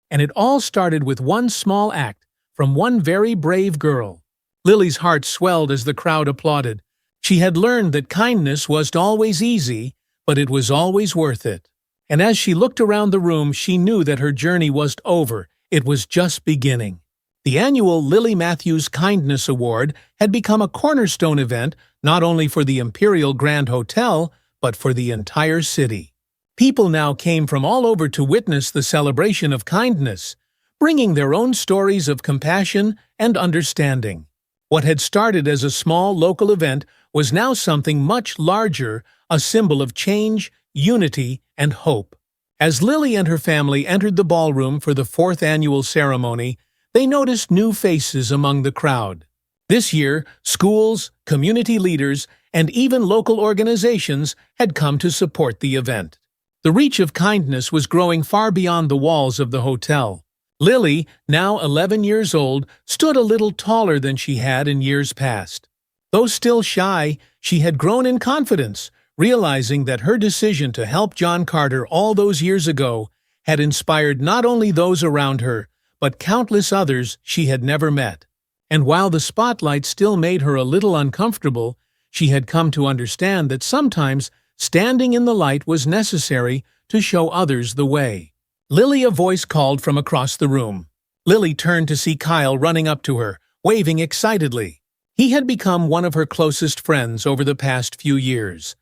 And it all started with one small act from one very brave girl. Lily's heart swelled as the crowd applauded. She had learned that kindness wasn't always easy, but it was always worth it. And as she looked around the room, she knew that her journey wasn't over. It was just beginning. The annual Lily Matthews Kindness Award had become a cornerstone event not only for the Imperial Grand Hotel, but for the entire city. People now came from all over to witness the celebration of kindness, bringing their own stories of compassion and understanding. What had started as a small local event was now something much larger, a symbol of change, unity, and hope. As Lily and her family entered the ballroom for the fourth annual ceremony, they noticed new faces among the crowd. This year, schools, community leaders, and even local organizations had come to support the event. The reach of kindness was growing far beyond the walls of the hotel. Lily, now 11 years old, stood a little taller than she had in years past. Though still shy, she had grown in confidence, realizing that her decision to help John Carter all those years ago had inspired not only those around her, but countless others she had never met. And while the spotlight still made her a little uncomfortable, she had come to understand that sometimes standing in the light was necessary to show others the way. "Lily," a voice called from across the room. Lily turned to see Kyle running up to her, waving excitedly. He had become one of her closest friends over the past few years,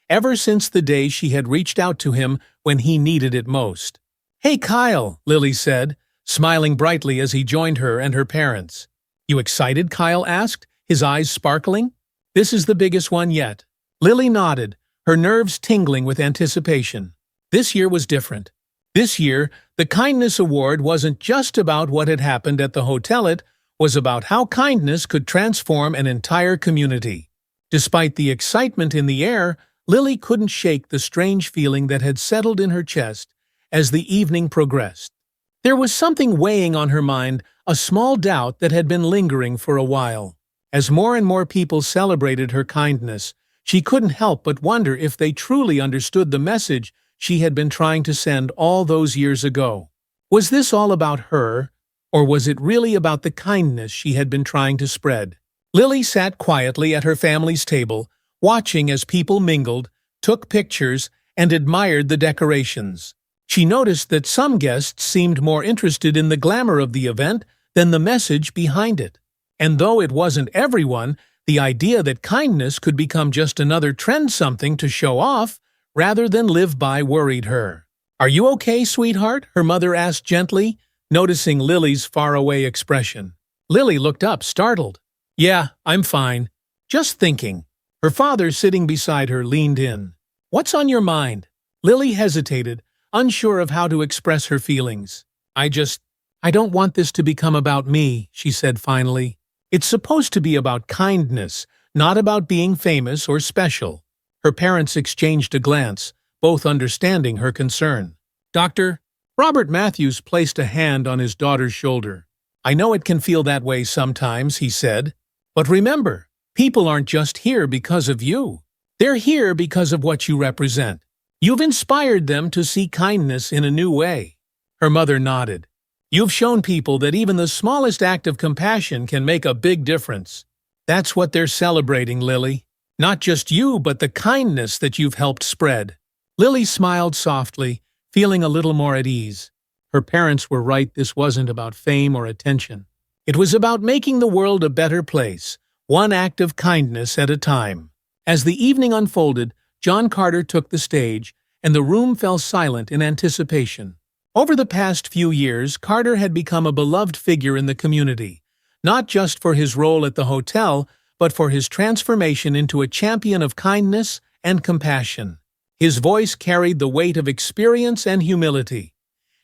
ever since the day she had reached out to him when he needed it most. "Hey, Kyle," Lily said, smiling brightly as he joined her and her parents. "You excited?" Kyle asked, his eyes sparkling. "This is the biggest one yet." Lily nodded, her nerves tingling with anticipation. This year was different. This year, the Kindness Award wasn't just about what had happened at the hotel. It was about how kindness could transform an entire community. Despite the excitement in the air, Lily couldn't shake the strange feeling that had settled in her chest as the evening progressed. There was something weighing on her mind, a small doubt that had been lingering for a while. As more and more people celebrated her kindness, she couldn't help but wonder if they truly understood the message she had been trying to send all those years ago. Was this all about her, or was it really about the kindness she had been trying to spread? Lily sat quietly at her family's table, watching as people mingled, took pictures, and admired the decorations. She noticed that some guests seemed more interested in the glamour of the event than the message behind it. And though it wasn't everyone, the idea that kindness could become just another trend, something to show off rather than live by, worried her. "Are you okay, sweetheart?" her mother asked gently, noticing Lily's faraway expression. Lily looked up, startled. "Yeah, I'm fine. Just thinking." Her father, sitting beside her, leaned in. "What's on your mind?" Lily hesitated, unsure of how to express her feelings. I don't want this to become about me," she said finally. "It's supposed to be about kindness, not about being famous or special." Her parents exchanged a glance, both understanding her concern. "Doctor," Robert Matthews placed a hand on his daughter's shoulder. "I know it can feel that way sometimes," he said. "But remember, people aren't just here because of you. They're here because of what you represent. You've inspired them to see kindness in a new way." Her mother nodded. "You've shown people that even the smallest act of compassion can make a big difference. That's what they're celebrating, Lily. Not just you, but the kindness that you've helped spread." Lily smiled softly, feeling a little more at ease. Her parents were right, this wasn't about fame or attention. It was about making the world a better place, one act of kindness at a time. As the evening unfolded, John Carter took the stage, and the room fell silent in anticipation. Over the past few years, Carter had become a beloved figure in the community, not just for his role at the hotel, but for his transformation into a champion of kindness and compassion. His voice carried the weight of experience and humility,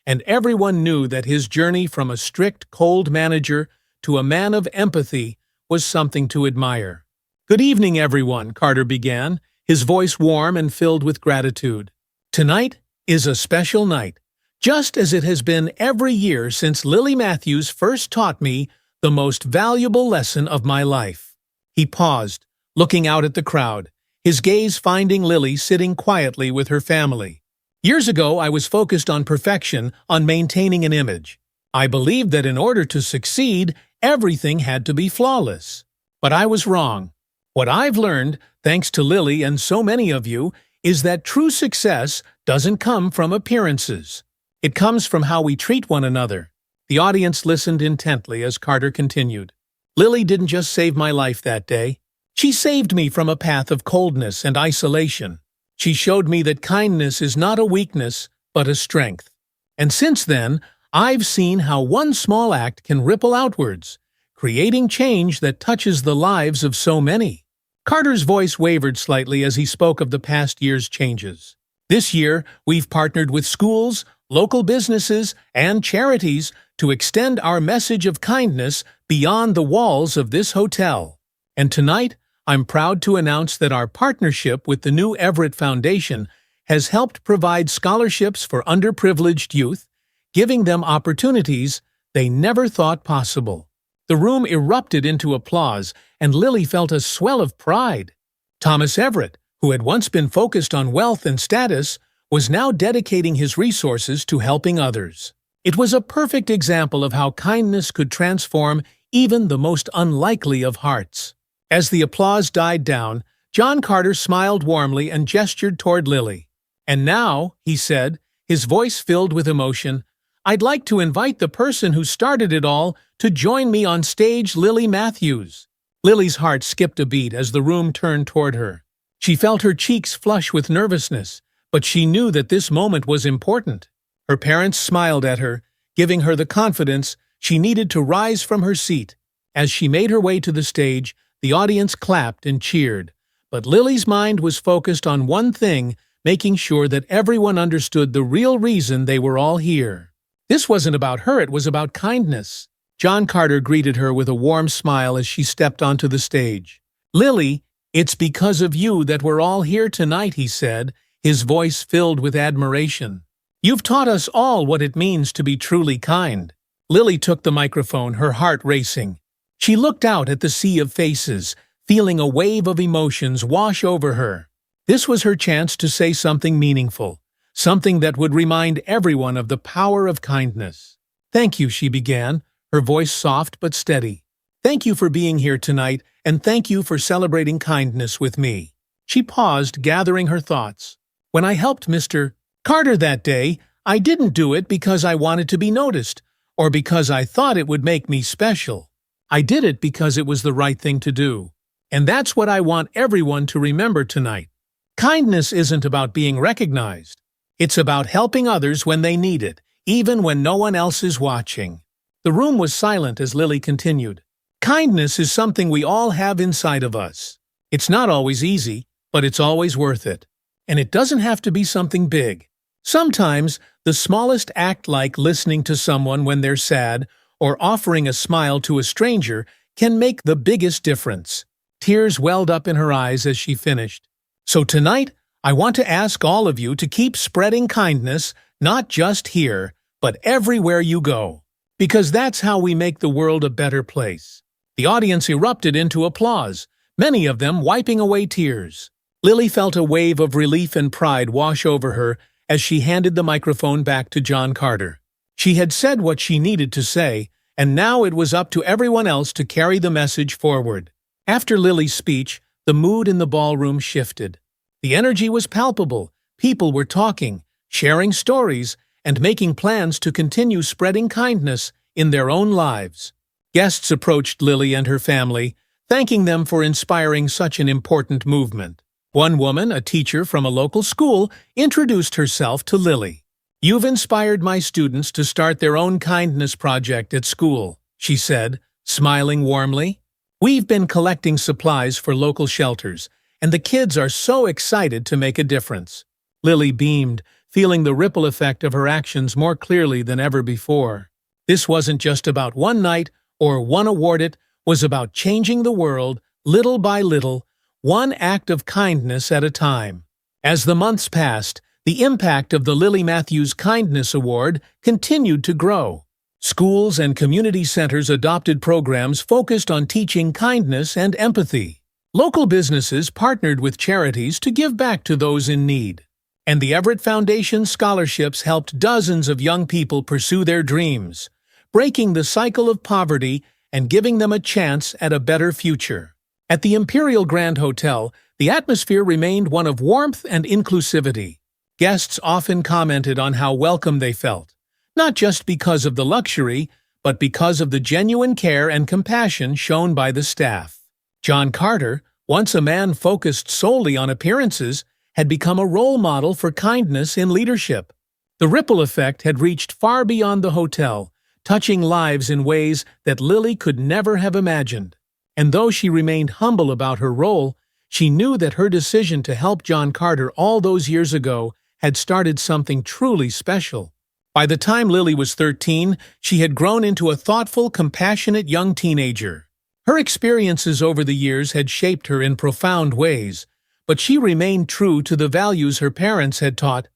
and everyone knew that his journey from a strict, cold manager to a man of empathy was something to admire. "Good evening, everyone," Carter began, his voice warm and filled with gratitude. "Tonight is a special night, just as it has been every year since Lily Matthews first taught me the most valuable lesson of my life." He paused, looking out at the crowd, his gaze finding Lily sitting quietly with her family. "Years ago, I was focused on perfection, on maintaining an image. I believed that in order to succeed, everything had to be flawless. But I was wrong. What I've learned, thanks to Lily and so many of you, is that true success doesn't come from appearances. It comes from how we treat one another." The audience listened intently as Carter continued. "Lily didn't just save my life that day. She saved me from a path of coldness and isolation. She showed me that kindness is not a weakness, but a strength. And since then, I've seen how one small act can ripple outwards, creating change that touches the lives of so many." Carter's voice wavered slightly as he spoke of the past year's changes. "This year, we've partnered with schools, local businesses, and charities to extend our message of kindness beyond the walls of this hotel. And tonight, I'm proud to announce that our partnership with the New Everett Foundation has helped provide scholarships for underprivileged youth, giving them opportunities they never thought possible." The room erupted into applause, and Lily felt a swell of pride. Thomas Everett, who had once been focused on wealth and status, was now dedicating his resources to helping others. It was a perfect example of how kindness could transform even the most unlikely of hearts. As the applause died down, John Carter smiled warmly and gestured toward Lily. "And now," he said, his voice filled with emotion, "I'd like to invite the person who started it all to join me on stage, Lily Matthews." Lily's heart skipped a beat as the room turned toward her. She felt her cheeks flush with nervousness, but she knew that this moment was important. Her parents smiled at her, giving her the confidence she needed to rise from her seat. As she made her way to the stage, the audience clapped and cheered. But Lily's mind was focused on one thing, making sure that everyone understood the real reason they were all here. This wasn't about her, it was about kindness. John Carter greeted her with a warm smile as she stepped onto the stage. "Lily, it's because of you that we're all here tonight," he said, his voice filled with admiration. "You've taught us all what it means to be truly kind." Lily took the microphone, her heart racing. She looked out at the sea of faces, feeling a wave of emotions wash over her. This was her chance to say something meaningful, something that would remind everyone of the power of kindness. "Thank you," she began, her voice soft but steady. "Thank you for being here tonight, and thank you for celebrating kindness with me." She paused, gathering her thoughts. "When I helped Mr. Carter that day, I didn't do it because I wanted to be noticed, or because I thought it would make me special. I did it because it was the right thing to do. And that's what I want everyone to remember tonight. Kindness isn't about being recognized. It's about helping others when they need it, even when no one else is watching." The room was silent as Lily continued. "Kindness is something we all have inside of us. It's not always easy, but it's always worth it. And it doesn't have to be something big. Sometimes, the smallest act, like listening to someone when they're sad or offering a smile to a stranger, can make the biggest difference." Tears welled up in her eyes as she finished. "So tonight, I want to ask all of you to keep spreading kindness, not just here, but everywhere you go. Because that's how we make the world a better place." The audience erupted into applause, many of them wiping away tears. Lily felt a wave of relief and pride wash over her as she handed the microphone back to John Carter. She had said what she needed to say, and now it was up to everyone else to carry the message forward. After Lily's speech, the mood in the ballroom shifted. The energy was palpable. People were talking, sharing stories, and making plans to continue spreading kindness in their own lives. Guests approached Lily and her family, thanking them for inspiring such an important movement. One woman, a teacher from a local school, introduced herself to Lily. "You've inspired my students to start their own kindness project at school," she said, smiling warmly. "We've been collecting supplies for local shelters, and the kids are so excited to make a difference." Lily beamed, feeling the ripple effect of her actions more clearly than ever before. This wasn't just about one night or one award, it was about changing the world, little by little, one act of kindness at a time. As the months passed, the impact of the Lily Matthews Kindness Award continued to grow. Schools and community centers adopted programs focused on teaching kindness and empathy. Local businesses partnered with charities to give back to those in need. And the Everett Foundation scholarships helped dozens of young people pursue their dreams, breaking the cycle of poverty and giving them a chance at a better future. At the Imperial Grand Hotel, the atmosphere remained one of warmth and inclusivity. Guests often commented on how welcome they felt, not just because of the luxury, but because of the genuine care and compassion shown by the staff. John Carter, once a man focused solely on appearances, had become a role model for kindness in leadership. The ripple effect had reached far beyond the hotel, touching lives in ways that Lily could never have imagined. And though she remained humble about her role, she knew that her decision to help John Carter all those years ago had started something truly special. By the time Lily was 13, she had grown into a thoughtful, compassionate young teenager. Her experiences over the years had shaped her in profound ways, but she remained true to the values her parents had taught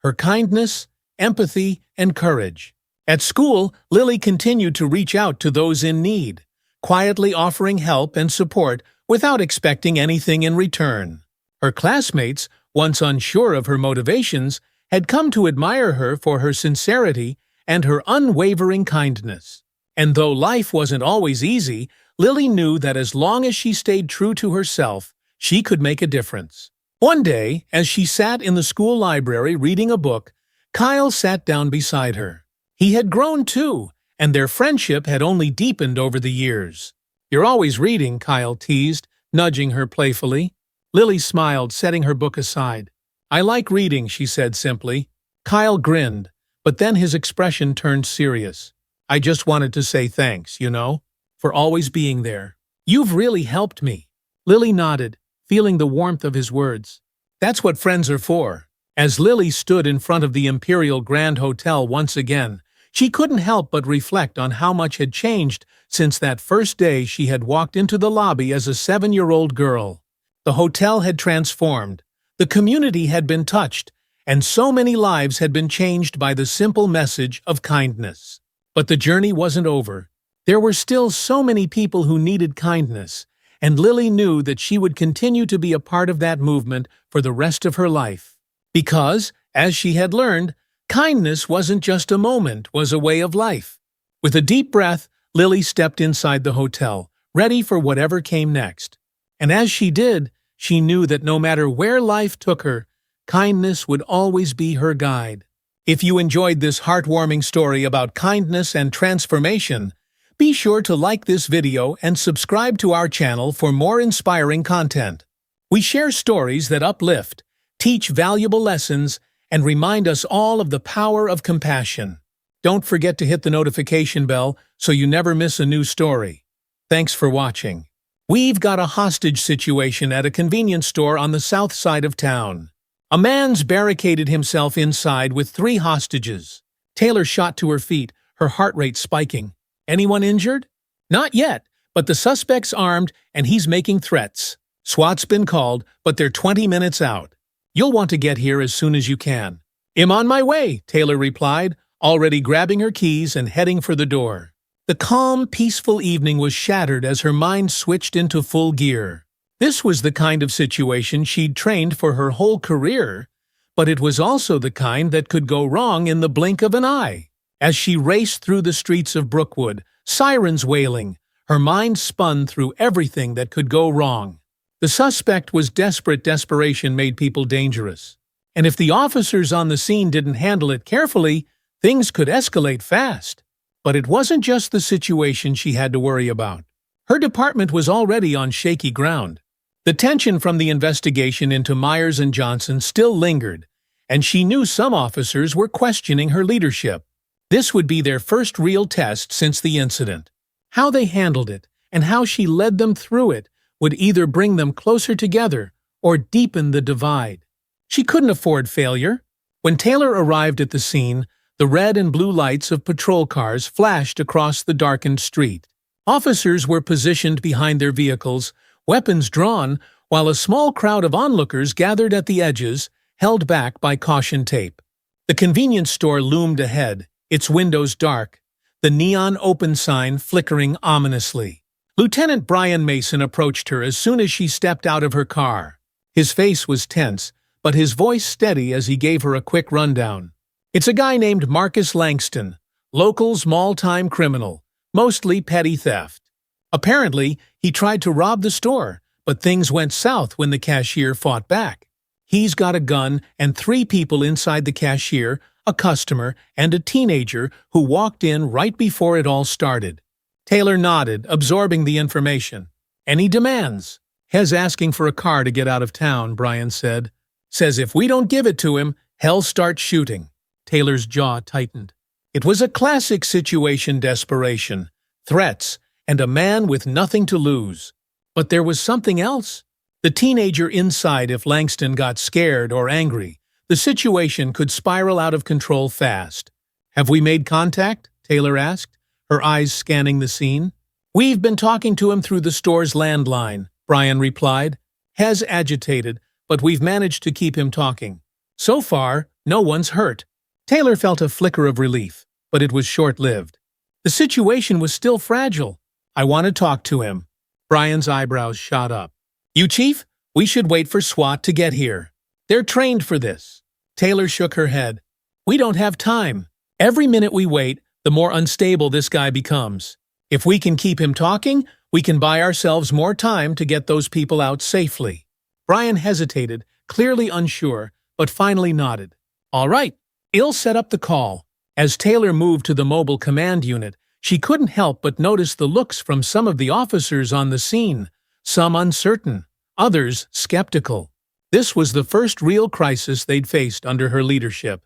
her: kindness, empathy, and courage. At school, Lily continued to reach out to those in need, quietly offering help and support without expecting anything in return. Her classmates, once unsure of her motivations, had come to admire her for her sincerity and her unwavering kindness. And though life wasn't always easy, Lily knew that as long as she stayed true to herself, she could make a difference. One day, as she sat in the school library reading a book, Kyle sat down beside her. He had grown too, and their friendship had only deepened over the years. "You're always reading," Kyle teased, nudging her playfully. Lily smiled, setting her book aside. "I like reading," she said simply. Kyle grinned, but then his expression turned serious. "I just wanted to say thanks, for always being there. You've really helped me." Lily nodded, feeling the warmth of his words. "That's what friends are for." As Lily stood in front of the Imperial Grand Hotel once again, She couldn't help but reflect on how much had changed since that first day she had walked into the lobby as a 7-year-old girl. The hotel had transformed, the community had been touched, and so many lives had been changed by the simple message of kindness. But the journey wasn't over. There were still so many people who needed kindness, and Lily knew that she would continue to be a part of that movement for the rest of her life. Because, as she had learned, kindness wasn't just a moment, was a way of life. With a deep breath, Lily stepped inside the hotel, ready for whatever came next. And as she did, she knew that no matter where life took her, kindness would always be her guide. If you enjoyed this heartwarming story about kindness and transformation, be sure to like this video and subscribe to our channel for more inspiring content. We share stories that uplift, teach valuable lessons, and remind us all of the power of compassion. Don't forget to hit the notification bell so you never miss a new story. Thanks for watching. We've got a hostage situation at a convenience store on the south side of town. A man's barricaded himself inside with 3 hostages. Taylor shot to her feet, her heart rate spiking. Anyone injured? Not yet, but the suspect's armed and he's making threats. SWAT's been called, but they're 20 minutes out. You'll want to get here as soon as you can. I'm on my way, Taylor replied, already grabbing her keys and heading for the door. The calm, peaceful evening was shattered as her mind switched into full gear. This was the kind of situation she'd trained for her whole career, but it was also the kind that could go wrong in the blink of an eye. As she raced through the streets of Brookwood, sirens wailing, her mind spun through everything that could go wrong. The suspect was desperate. Desperation made people dangerous. And if the officers on the scene didn't handle it carefully, things could escalate fast. But it wasn't just the situation she had to worry about. Her department was already on shaky ground. The tension from the investigation into Myers and Johnson still lingered, and she knew some officers were questioning her leadership. This would be their first real test since the incident. How they handled it and how she led them through it would either bring them closer together or deepen the divide. She couldn't afford failure. When Taylor arrived at the scene, the red and blue lights of patrol cars flashed across the darkened street. Officers were positioned behind their vehicles, weapons drawn, while a small crowd of onlookers gathered at the edges, held back by caution tape. The convenience store loomed ahead, its windows dark, the neon open sign flickering ominously. Lieutenant Brian Mason approached her as soon as she stepped out of her car. His face was tense, but his voice steady as he gave her a quick rundown. It's a guy named Marcus Langston, local small-time criminal, mostly petty theft. Apparently, he tried to rob the store, but things went south when the cashier fought back. He's got a gun and 3 people inside the cashier, a customer, and a teenager who walked in right before it all started. Taylor nodded, absorbing the information. Any demands? Hez asking for a car to get out of town, Brian said. Says if we don't give it to him, he'll start shooting. Taylor's jaw tightened. It was a classic situation: desperation, threats, and a man with nothing to lose. But there was something else. The teenager inside. If Langston got scared or angry, the situation could spiral out of control fast. Have we made contact? Taylor asked, her eyes scanning the scene. We've been talking to him through the store's landline, Brian replied. Hez agitated, but we've managed to keep him talking. So far, no one's hurt. Taylor felt a flicker of relief, but it was short-lived. The situation was still fragile. I want to talk to him. Brian's eyebrows shot up. You, Chief? We should wait for SWAT to get here. They're trained for this. Taylor shook her head. We don't have time. Every minute we wait, the more unstable this guy becomes. If we can keep him talking, we can buy ourselves more time to get those people out safely. Brian hesitated, clearly unsure, but finally nodded. All right, I'll set up the call. As Taylor moved to the mobile command unit, she couldn't help but notice the looks from some of the officers on the scene, some uncertain, others skeptical. This was the first real crisis they'd faced under her leadership,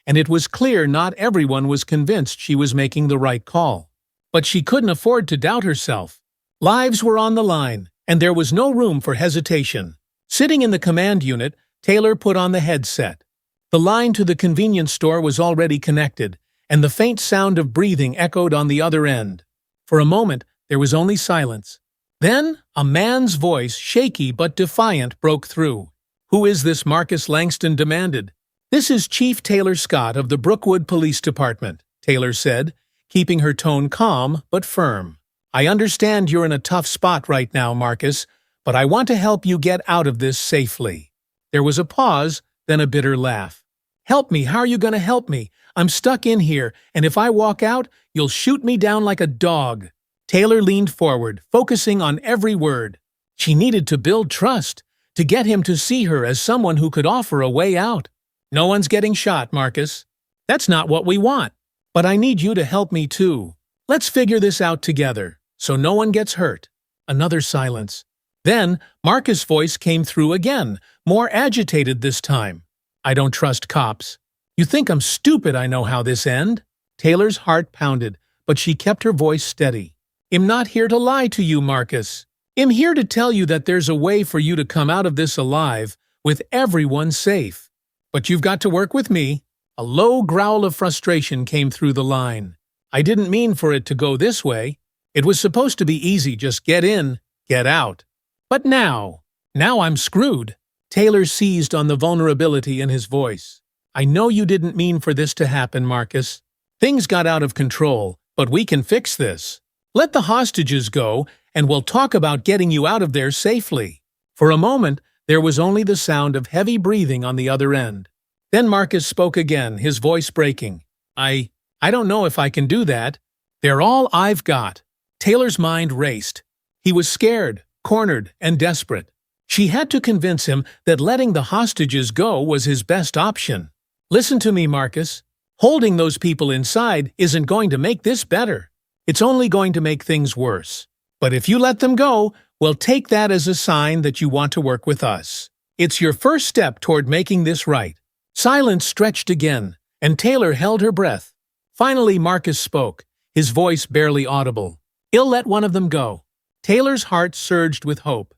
and it was clear not everyone was convinced she was making the right call. But she couldn't afford to doubt herself. Lives were on the line, and there was no room for hesitation. Sitting in the command unit, Taylor put on the headset. The line to the convenience store was already connected, and the faint sound of breathing echoed on the other end. For a moment, there was only silence. Then, a man's voice, shaky but defiant, broke through. "Who is this?" Marcus Langston demanded. "This is Chief Taylor Scott of the Brookwood Police Department," Taylor said, keeping her tone calm but firm. "I understand you're in a tough spot right now, Marcus, but I want to help you get out of this safely." There was a pause, then a bitter laugh. "Help me? How are you going to help me? I'm stuck in here, and if I walk out, you'll shoot me down like a dog." Taylor leaned forward, focusing on every word. She needed to build trust, to get him to see her as someone who could offer a way out. "No one's getting shot, Marcus. That's not what we want. But I need you to help me too. Let's figure this out together, so no one gets hurt." Another silence. Then, Marcus' voice came through again, more agitated this time. "I don't trust cops. You think I'm stupid I know how this end?" Taylor's heart pounded, but she kept her voice steady. "I'm not here to lie to you, Marcus. I'm here to tell you that there's a way for you to come out of this alive, with everyone safe. But you've got to work with me." A low growl of frustration came through the line. "I didn't mean for it to go this way. It was supposed to be easy, just get in, get out. But now I'm screwed." Taylor seized on the vulnerability in his voice. "I know you didn't mean for this to happen, Marcus. Things got out of control, but we can fix this. Let the hostages go, and we'll talk about getting you out of there safely." For a moment, there was only the sound of heavy breathing on the other end. Then Marcus spoke again, his voice breaking. I don't know if I can do that. They're all I've got." Taylor's mind raced. He was scared, cornered, and desperate. She had to convince him that letting the hostages go was his best option. "Listen to me, Marcus. Holding those people inside isn't going to make this better. It's only going to make things worse. But if you let them go, we'll take that as a sign that you want to work with us. It's your first step toward making this right." Silence stretched again, and Taylor held her breath. Finally, Marcus spoke, his voice barely audible. "I'll let one of them go." Taylor's heart surged with hope.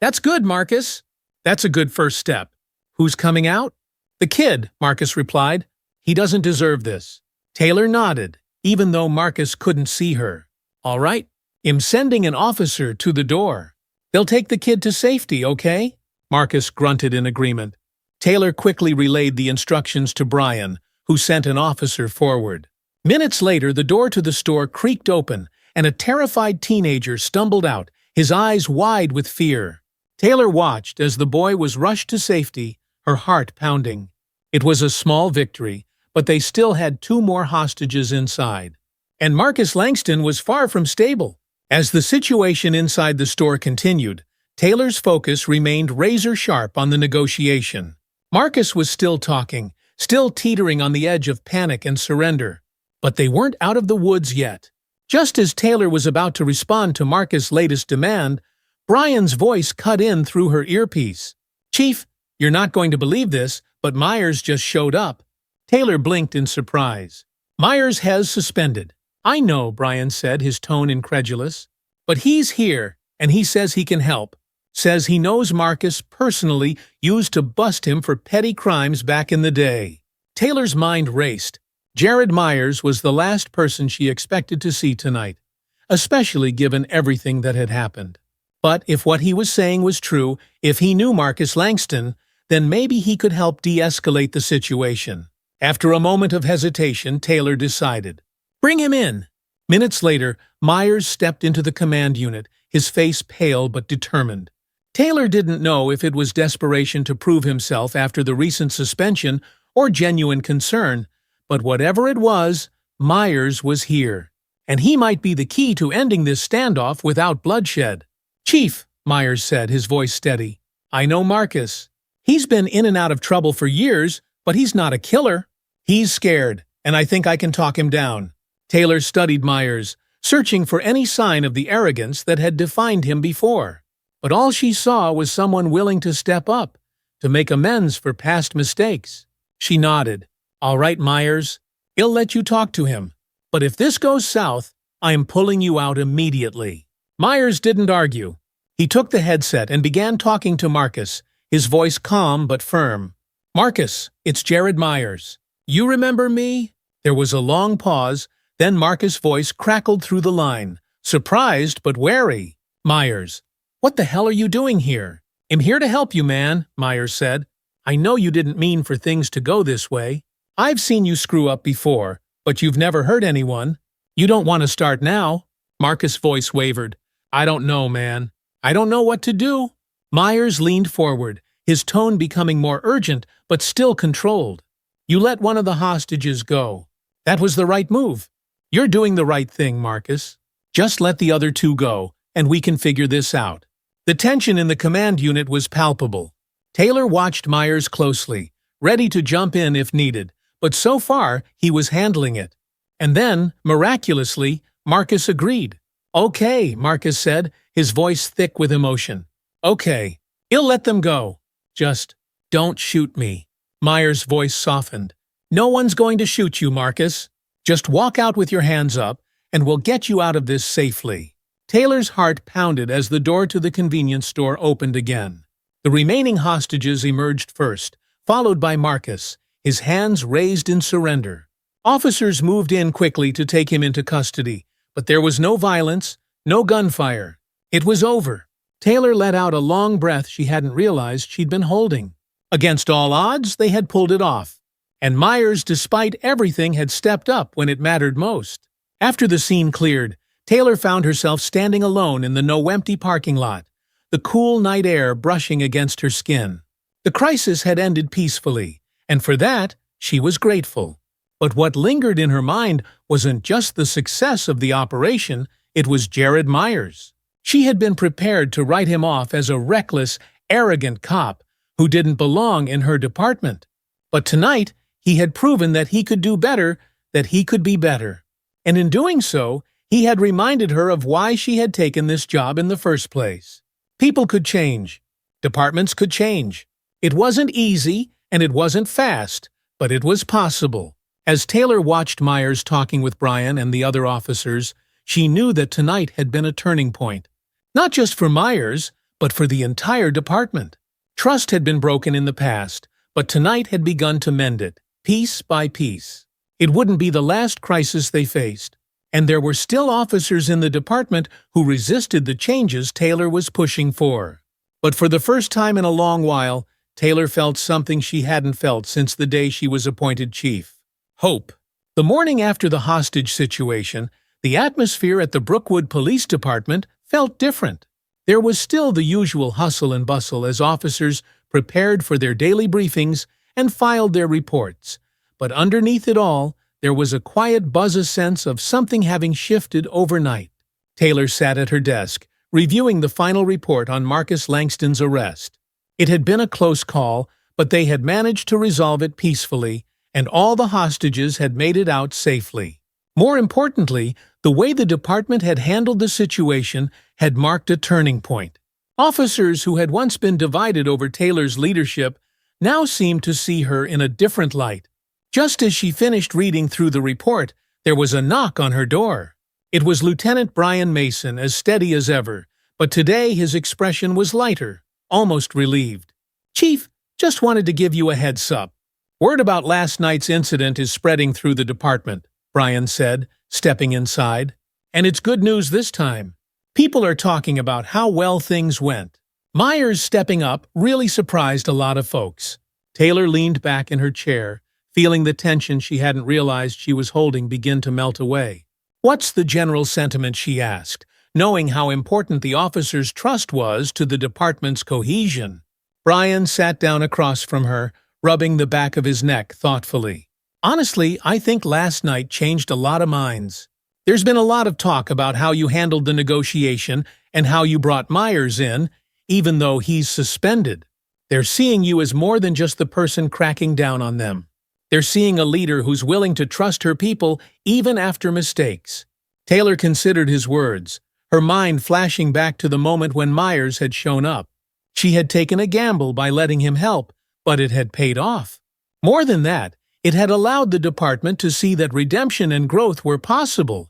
"That's good, Marcus. That's a good first step. Who's coming out?" "The kid," Marcus replied. "He doesn't deserve this." Taylor nodded, even though Marcus couldn't see her. "All right. I'm sending an officer to the door. They'll take the kid to safety, okay?" Marcus grunted in agreement. Taylor quickly relayed the instructions to Brian, who sent an officer forward. Minutes later, the door to the store creaked open, and a terrified teenager stumbled out, his eyes wide with fear. Taylor watched as the boy was rushed to safety, her heart pounding. It was a small victory, but they still had 2 more hostages inside. And Marcus Langston was far from stable. As the situation inside the store continued, Taylor's focus remained razor-sharp on the negotiation. Marcus was still talking, still teetering on the edge of panic and surrender. But they weren't out of the woods yet. Just as Taylor was about to respond to Marcus' latest demand, Brian's voice cut in through her earpiece. "Chief, you're not going to believe this, but Myers just showed up." Taylor blinked in surprise. "Myers has suspended." "I know," Brian said, his tone incredulous. "But he's here, and he says he can help. Says he knows Marcus personally used to bust him for petty crimes back in the day." Taylor's mind raced. Jared Myers was the last person she expected to see tonight, especially given everything that had happened. But if what he was saying was true, if he knew Marcus Langston, then maybe he could help de-escalate the situation. After a moment of hesitation, Taylor decided. "Bring him in." Minutes later, Myers stepped into the command unit, his face pale but determined. Taylor didn't know if it was desperation to prove himself after the recent suspension or genuine concern, but whatever it was, Myers was here, and he might be the key to ending this standoff without bloodshed. "Chief," Myers said, his voice steady, "I know Marcus. He's been in and out of trouble for years, but he's not a killer. He's scared, and I think I can talk him down." Taylor studied Myers, searching for any sign of the arrogance that had defined him before. But all she saw was someone willing to step up, to make amends for past mistakes. She nodded. "All right, Myers, I'll let you talk to him. But if this goes south, I'm pulling you out immediately." Myers didn't argue. He took the headset and began talking to Marcus, his voice calm but firm. "Marcus, it's Jared Myers. You remember me? There was a long pause, then Marcus' voice crackled through the line, surprised but wary. "Myers, what the hell are you doing here?" "I'm here to help you, man," Myers said. "I know you didn't mean for things to go this way. I've seen you screw up before, but you've never hurt anyone. You don't want to start now?" Marcus' voice wavered. "I don't know, man. I don't know what to do." Myers leaned forward, his tone becoming more urgent but still controlled. "You let one of the hostages go. That was the right move. You're doing the right thing, Marcus. Just let the other two go, and we can figure this out." The tension in the command unit was palpable. Taylor watched Myers closely, ready to jump in if needed, but so far he was handling it. And then, miraculously, Marcus agreed. "Okay," Marcus said, his voice thick with emotion. "Okay, he'll let them go. Just don't shoot me." Myers' voice softened. "No one's going to shoot you, Marcus. Just walk out with your hands up, and we'll get you out of this safely." Taylor's heart pounded as the door to the convenience store opened again. The remaining hostages emerged first, followed by Marcus, his hands raised in surrender. Officers moved in quickly to take him into custody, but there was no violence, no gunfire. It was over. Taylor let out a long breath she hadn't realized she'd been holding. Against all odds, they had pulled it off. And Myers, despite everything, had stepped up when it mattered most. After the scene cleared, Taylor found herself standing alone in the no-empty parking lot, the cool night air brushing against her skin. The crisis had ended peacefully, and for that, she was grateful. But what lingered in her mind wasn't just the success of the operation, it was Jared Myers. She had been prepared to write him off as a reckless, arrogant cop who didn't belong in her department. But tonight, he had proven that he could do better, that he could be better. And in doing so, he had reminded her of why she had taken this job in the first place. People could change. Departments could change. It wasn't easy, and it wasn't fast, but it was possible. As Taylor watched Myers talking with Brian and the other officers, she knew that tonight had been a turning point. Not just for Myers, but for the entire department. Trust had been broken in the past, but tonight had begun to mend it, piece by piece. It wouldn't be the last crisis they faced, and there were still officers in the department who resisted the changes Taylor was pushing for. But for the first time in a long while, Taylor felt something she hadn't felt since the day she was appointed chief. Hope. The morning after the hostage situation, the atmosphere at the Brookwood Police Department felt different. There was still the usual hustle and bustle as officers prepared for their daily briefings and filed their reports. But underneath it all, there was a quiet buzz sense of something having shifted overnight. Taylor sat at her desk, reviewing the final report on Marcus Langston's arrest. It had been a close call, but they had managed to resolve it peacefully, and all the hostages had made it out safely. More importantly, the way the department had handled the situation had marked a turning point. Officers who had once been divided over Taylor's leadership now seemed to see her in a different light. Just as she finished reading through the report, there was a knock on her door. It was Lieutenant Brian Mason, as steady as ever, but today his expression was lighter, almost relieved. "Chief, just wanted to give you a heads up. Word about last night's incident is spreading through the department," Brian said, stepping inside. "And it's good news this time. People are talking about how well things went." Myers stepping up really surprised a lot of folks. Taylor leaned back in her chair, feeling the tension she hadn't realized she was holding begin to melt away. "What's the general sentiment?" she asked, knowing how important the officers' trust was to the department's cohesion. Brian sat down across from her, rubbing the back of his neck thoughtfully. "Honestly, I think last night changed a lot of minds. There's been a lot of talk about how you handled the negotiation and how you brought Myers in, even though he's suspended. They're seeing you as more than just the person cracking down on them. They're seeing a leader who's willing to trust her people even after mistakes." Taylor considered his words, her mind flashing back to the moment when Myers had shown up. She had taken a gamble by letting him help, but it had paid off. More than that, it had allowed the department to see that redemption and growth were possible,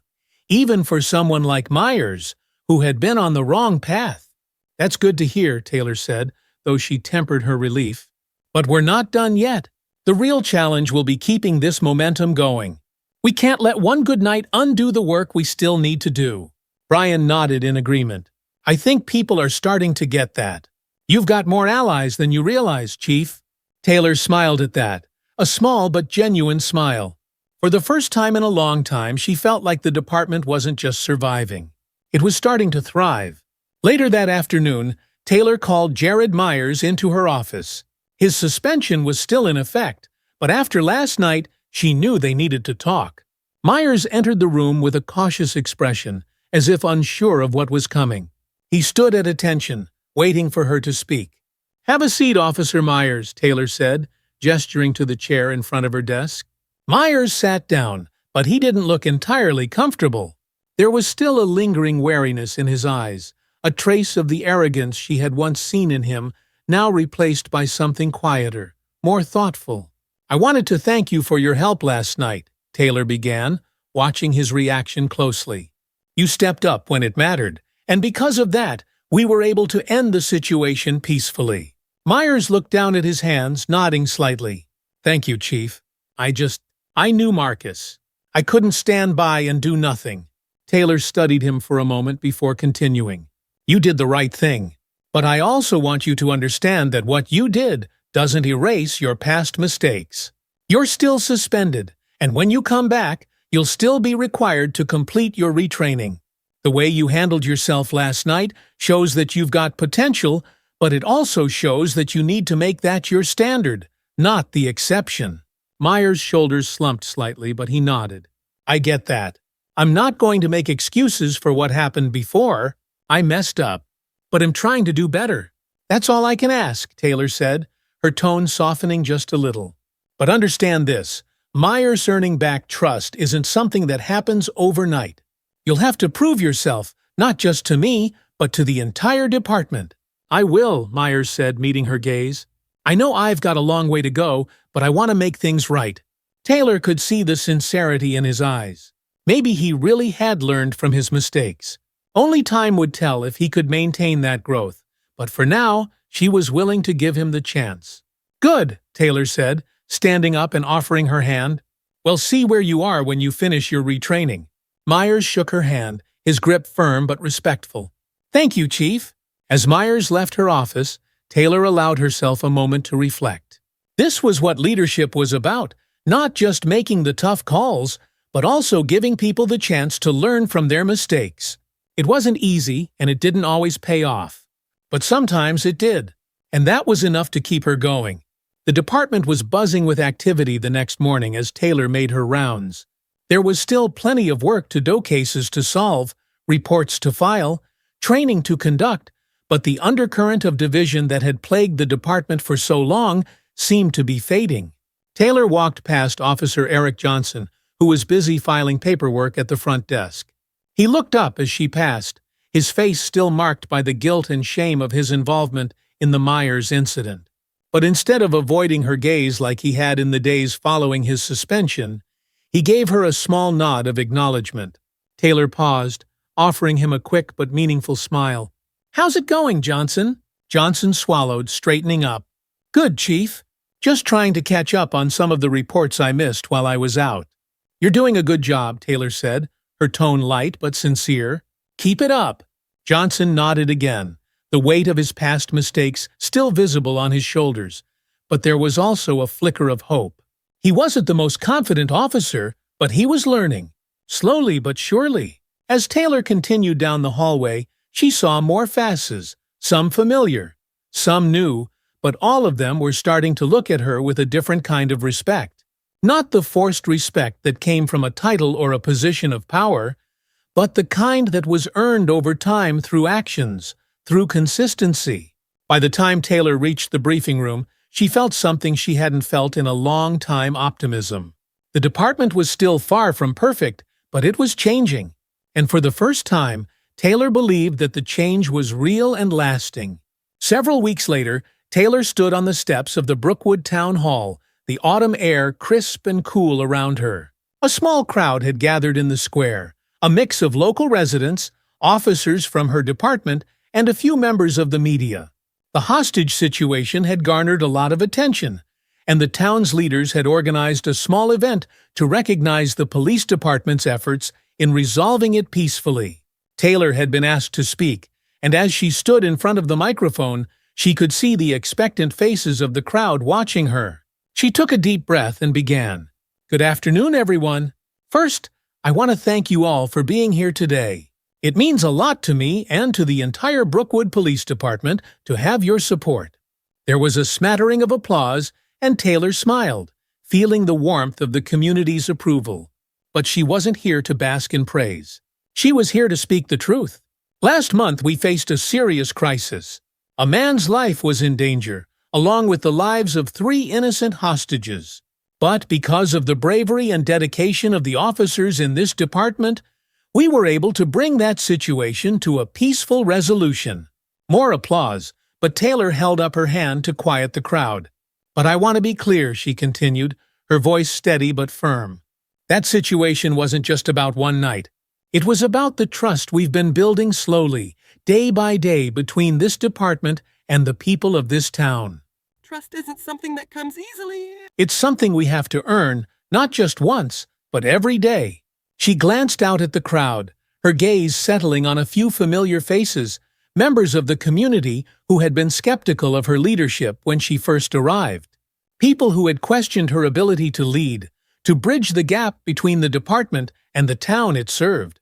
even for someone like Myers, who had been on the wrong path. "That's good to hear," Taylor said, though she tempered her relief. "But we're not done yet. The real challenge will be keeping this momentum going. We can't let one good night undo the work we still need to do. Brian nodded in agreement. I think people are starting to get that. You've got more allies than you realize, Chief. Taylor smiled at that, a small but genuine smile. For the first time in a long time, she felt like the department wasn't just surviving. It was starting to thrive. Later that afternoon, Taylor called Jared Myers into her office. His suspension was still in effect, but after last night, she knew they needed to talk. Myers entered the room with a cautious expression, as if unsure of what was coming. He stood at attention, waiting for her to speak. "Have a seat, Officer Myers," Taylor said, gesturing to the chair in front of her desk. Myers sat down, but he didn't look entirely comfortable. There was still a lingering wariness in his eyes, a trace of the arrogance she had once seen in him, now replaced by something quieter, more thoughtful. "I wanted to thank you for your help last night," Taylor began, watching his reaction closely. "You stepped up when it mattered, and because of that, we were able to end the situation peacefully." Myers looked down at his hands, nodding slightly. "Thank you, Chief. I knew Marcus. I couldn't stand by and do nothing." Taylor studied him for a moment before continuing. "You did the right thing. But I also want you to understand that what you did doesn't erase your past mistakes. You're still suspended, and when you come back, you'll still be required to complete your retraining. The way you handled yourself last night shows that you've got potential, but it also shows that you need to make that your standard, not the exception." Myers' shoulders slumped slightly, but he nodded. "I get that. I'm not going to make excuses for what happened before. I messed up, but I'm trying to do better. That's all I can ask," Taylor said, her tone softening just a little. "But understand this, Myers earning back trust isn't something that happens overnight. You'll have to prove yourself, not just to me, but to the entire department." "I will," Myers said, meeting her gaze. "I know I've got a long way to go, but I want to make things right." Taylor could see the sincerity in his eyes. Maybe he really had learned from his mistakes. Only time would tell if he could maintain that growth, but for now, she was willing to give him the chance. "Good," Taylor said, standing up and offering her hand. "Well, see where you are when you finish your retraining." Myers shook her hand, his grip firm but respectful. "Thank you, Chief." As Myers left her office, Taylor allowed herself a moment to reflect. This was what leadership was about, not just making the tough calls, but also giving people the chance to learn from their mistakes. It wasn't easy, and it didn't always pay off. But sometimes it did, and that was enough to keep her going. The department was buzzing with activity the next morning as Taylor made her rounds. There was still plenty of work cases to solve, reports to file, training to conduct, but the undercurrent of division that had plagued the department for so long seemed to be fading. Taylor walked past Officer Eric Johnson, who was busy filing paperwork at the front desk. He looked up as she passed, his face still marked by the guilt and shame of his involvement in the Myers incident. But instead of avoiding her gaze like he had in the days following his suspension, he gave her a small nod of acknowledgement. Taylor paused, offering him a quick but meaningful smile. "How's it going, Johnson?" Johnson swallowed, straightening up. "Good, Chief. Just trying to catch up on some of the reports I missed while I was out." "You're doing a good job," Taylor said, her tone light but sincere. "Keep it up." Johnson nodded again, the weight of his past mistakes still visible on his shoulders, but there was also a flicker of hope. He wasn't the most confident officer, but he was learning, slowly but surely. As Taylor continued down the hallway, she saw more faces, some familiar, some new, but all of them were starting to look at her with a different kind of respect. Not the forced respect that came from a title or a position of power, but the kind that was earned over time through actions, through consistency. By the time Taylor reached the briefing room, she felt something she hadn't felt in a long time: optimism. The department was still far from perfect, but it was changing. And for the first time, Taylor believed that the change was real and lasting. Several weeks later, Taylor stood on the steps of the Brookwood Town Hall, the autumn air crisp and cool around her. A small crowd had gathered in the square, a mix of local residents, officers from her department, and a few members of the media. The hostage situation had garnered a lot of attention, and the town's leaders had organized a small event to recognize the police department's efforts in resolving it peacefully. Taylor had been asked to speak, and as she stood in front of the microphone, she could see the expectant faces of the crowd watching her. She took a deep breath and began. "Good afternoon, everyone. First, I want to thank you all for being here today. It means a lot to me and to the entire Brookwood Police Department to have your support." There was a smattering of applause, and Taylor smiled, feeling the warmth of the community's approval. But she wasn't here to bask in praise. She was here to speak the truth. Last month, we faced a serious crisis. A man's life was in danger, along with the lives of 3 innocent hostages. But because of the bravery and dedication of the officers in this department, we were able to bring that situation to a peaceful resolution. More applause, but Taylor held up her hand to quiet the crowd. "But I want to be clear," she continued, her voice steady but firm. "That situation wasn't just about one night. It was about the trust we've been building slowly, day by day, between this department and the people of this town. Trust isn't something that comes easily. It's something we have to earn, not just once, but every day." She glanced out at the crowd, her gaze settling on a few familiar faces, members of the community who had been skeptical of her leadership when she first arrived. People who had questioned her ability to lead, to bridge the gap between the department and the town it served.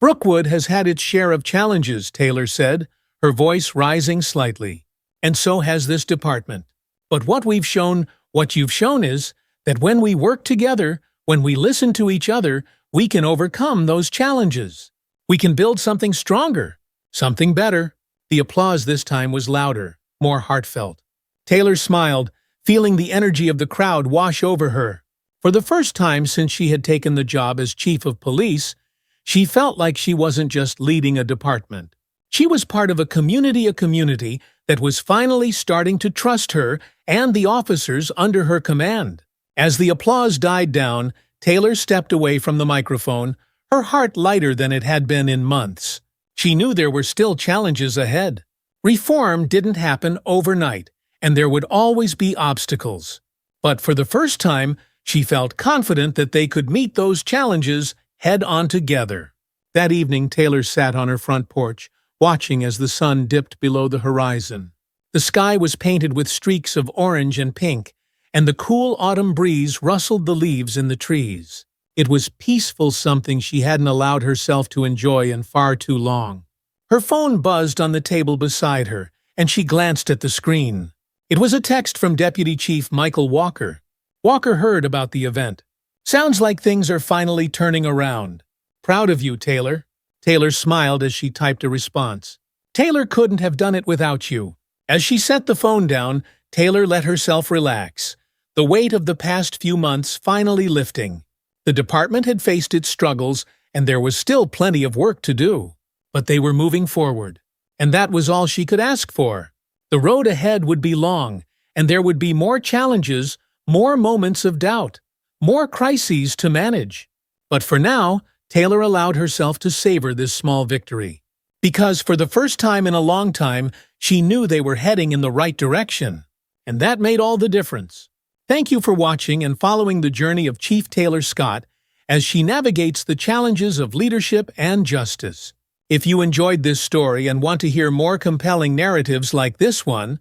"Brookwood has had its share of challenges," Taylor said, her voice rising slightly. "And so has this department. But what you've shown is that when we work together, when we listen to each other, we can overcome those challenges. We can build something stronger, something better." The applause this time was louder, more heartfelt. Taylor smiled, feeling the energy of the crowd wash over her. For the first time since she had taken the job as chief of police, she felt like she wasn't just leading a department. She was part of a community that was finally starting to trust her and the officers under her command. As the applause died down, Taylor stepped away from the microphone, her heart lighter than it had been in months. She knew there were still challenges ahead. Reform didn't happen overnight, and there would always be obstacles. But for the first time, she felt confident that they could meet those challenges head-on together. That evening, Taylor sat on her front porch, watching as the sun dipped below the horizon. The sky was painted with streaks of orange and pink, and the cool autumn breeze rustled the leaves in the trees. It was peaceful, something she hadn't allowed herself to enjoy in far too long. Her phone buzzed on the table beside her, and she glanced at the screen. It was a text from Deputy Chief Michael Walker. Walker heard about the event. "Sounds like things are finally turning around. Proud of you, Taylor." Taylor smiled as she typed a response. "Taylor couldn't have done it without you." As she set the phone down, Taylor let herself relax, the weight of the past few months finally lifting. The department had faced its struggles, and there was still plenty of work to do. But they were moving forward, and that was all she could ask for. The road ahead would be long, and there would be more challenges, more moments of doubt, more crises to manage. But for now, Taylor allowed herself to savor this small victory. Because for the first time in a long time, she knew they were heading in the right direction. And that made all the difference. Thank you for watching and following the journey of Chief Taylor Scott as she navigates the challenges of leadership and justice. If you enjoyed this story and want to hear more compelling narratives like this one,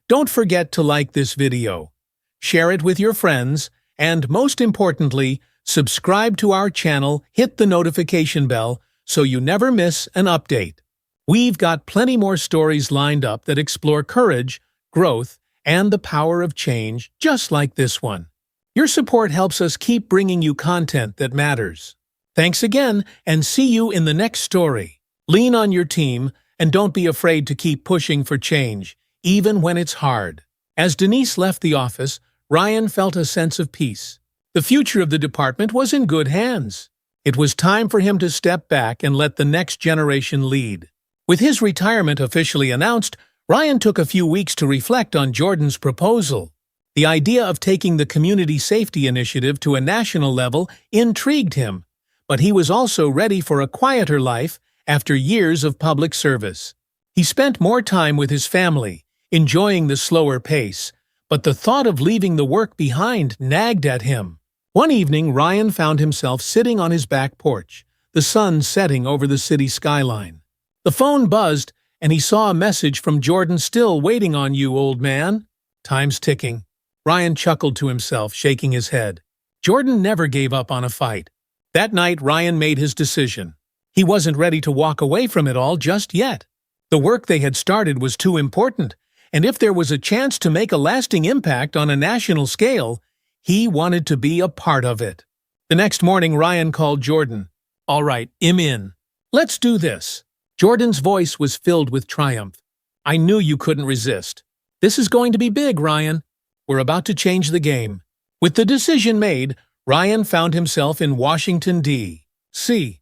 don't forget to like this video, share it with your friends, and most importantly, subscribe to our channel, hit the notification bell so you never miss an update. We've got plenty more stories lined up that explore courage, growth, and the power of change, just like this one. Your support helps us keep bringing you content that matters. Thanks again, and see you in the next story. Lean on your team, and don't be afraid to keep pushing for change, even when it's hard. As Denise left the office, Ryan felt a sense of peace. The future of the department was in good hands. It was time for him to step back and let the next generation lead. With his retirement officially announced, Ryan took a few weeks to reflect on Jordan's proposal. The idea of taking the community safety initiative to a national level intrigued him, but he was also ready for a quieter life after years of public service. He spent more time with his family, enjoying the slower pace, but the thought of leaving the work behind nagged at him. One evening, Ryan found himself sitting on his back porch, the sun setting over the city skyline. The phone buzzed, and he saw a message from Jordan. "Still waiting on you, old man." Time's ticking. Ryan chuckled to himself, shaking his head. Jordan never gave up on a fight. That night, Ryan made his decision. He wasn't ready to walk away from it all just yet. The work they had started was too important, and if there was a chance to make a lasting impact on a national scale, he wanted to be a part of it. The next morning, Ryan called Jordan. "All right, I'm in. Let's do this." Jordan's voice was filled with triumph. "I knew you couldn't resist. This is going to be big, Ryan. We're about to change the game." With the decision made, Ryan found himself in Washington, D.C.,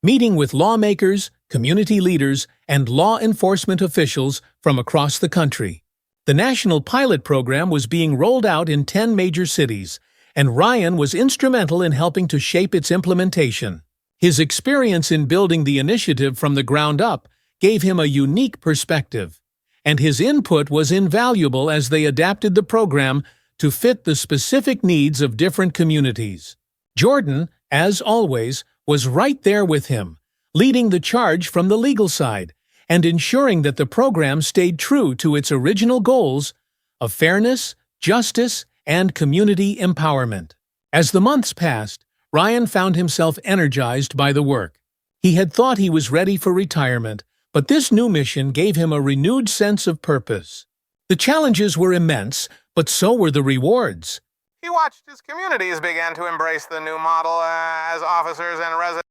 meeting with lawmakers, community leaders, and law enforcement officials from across the country. The national pilot program was being rolled out in 10 major cities, and Ryan was instrumental in helping to shape its implementation. His experience in building the initiative from the ground up gave him a unique perspective, and his input was invaluable as they adapted the program to fit the specific needs of different communities. Jordan, as always, was right there with him, leading the charge from the legal side and ensuring that the program stayed true to its original goals of fairness, justice, and community empowerment. As the months passed, Ryan found himself energized by the work. He had thought he was ready for retirement, but this new mission gave him a renewed sense of purpose. The challenges were immense, but so were the rewards. He watched his communities begin to embrace the new model as officers and residents,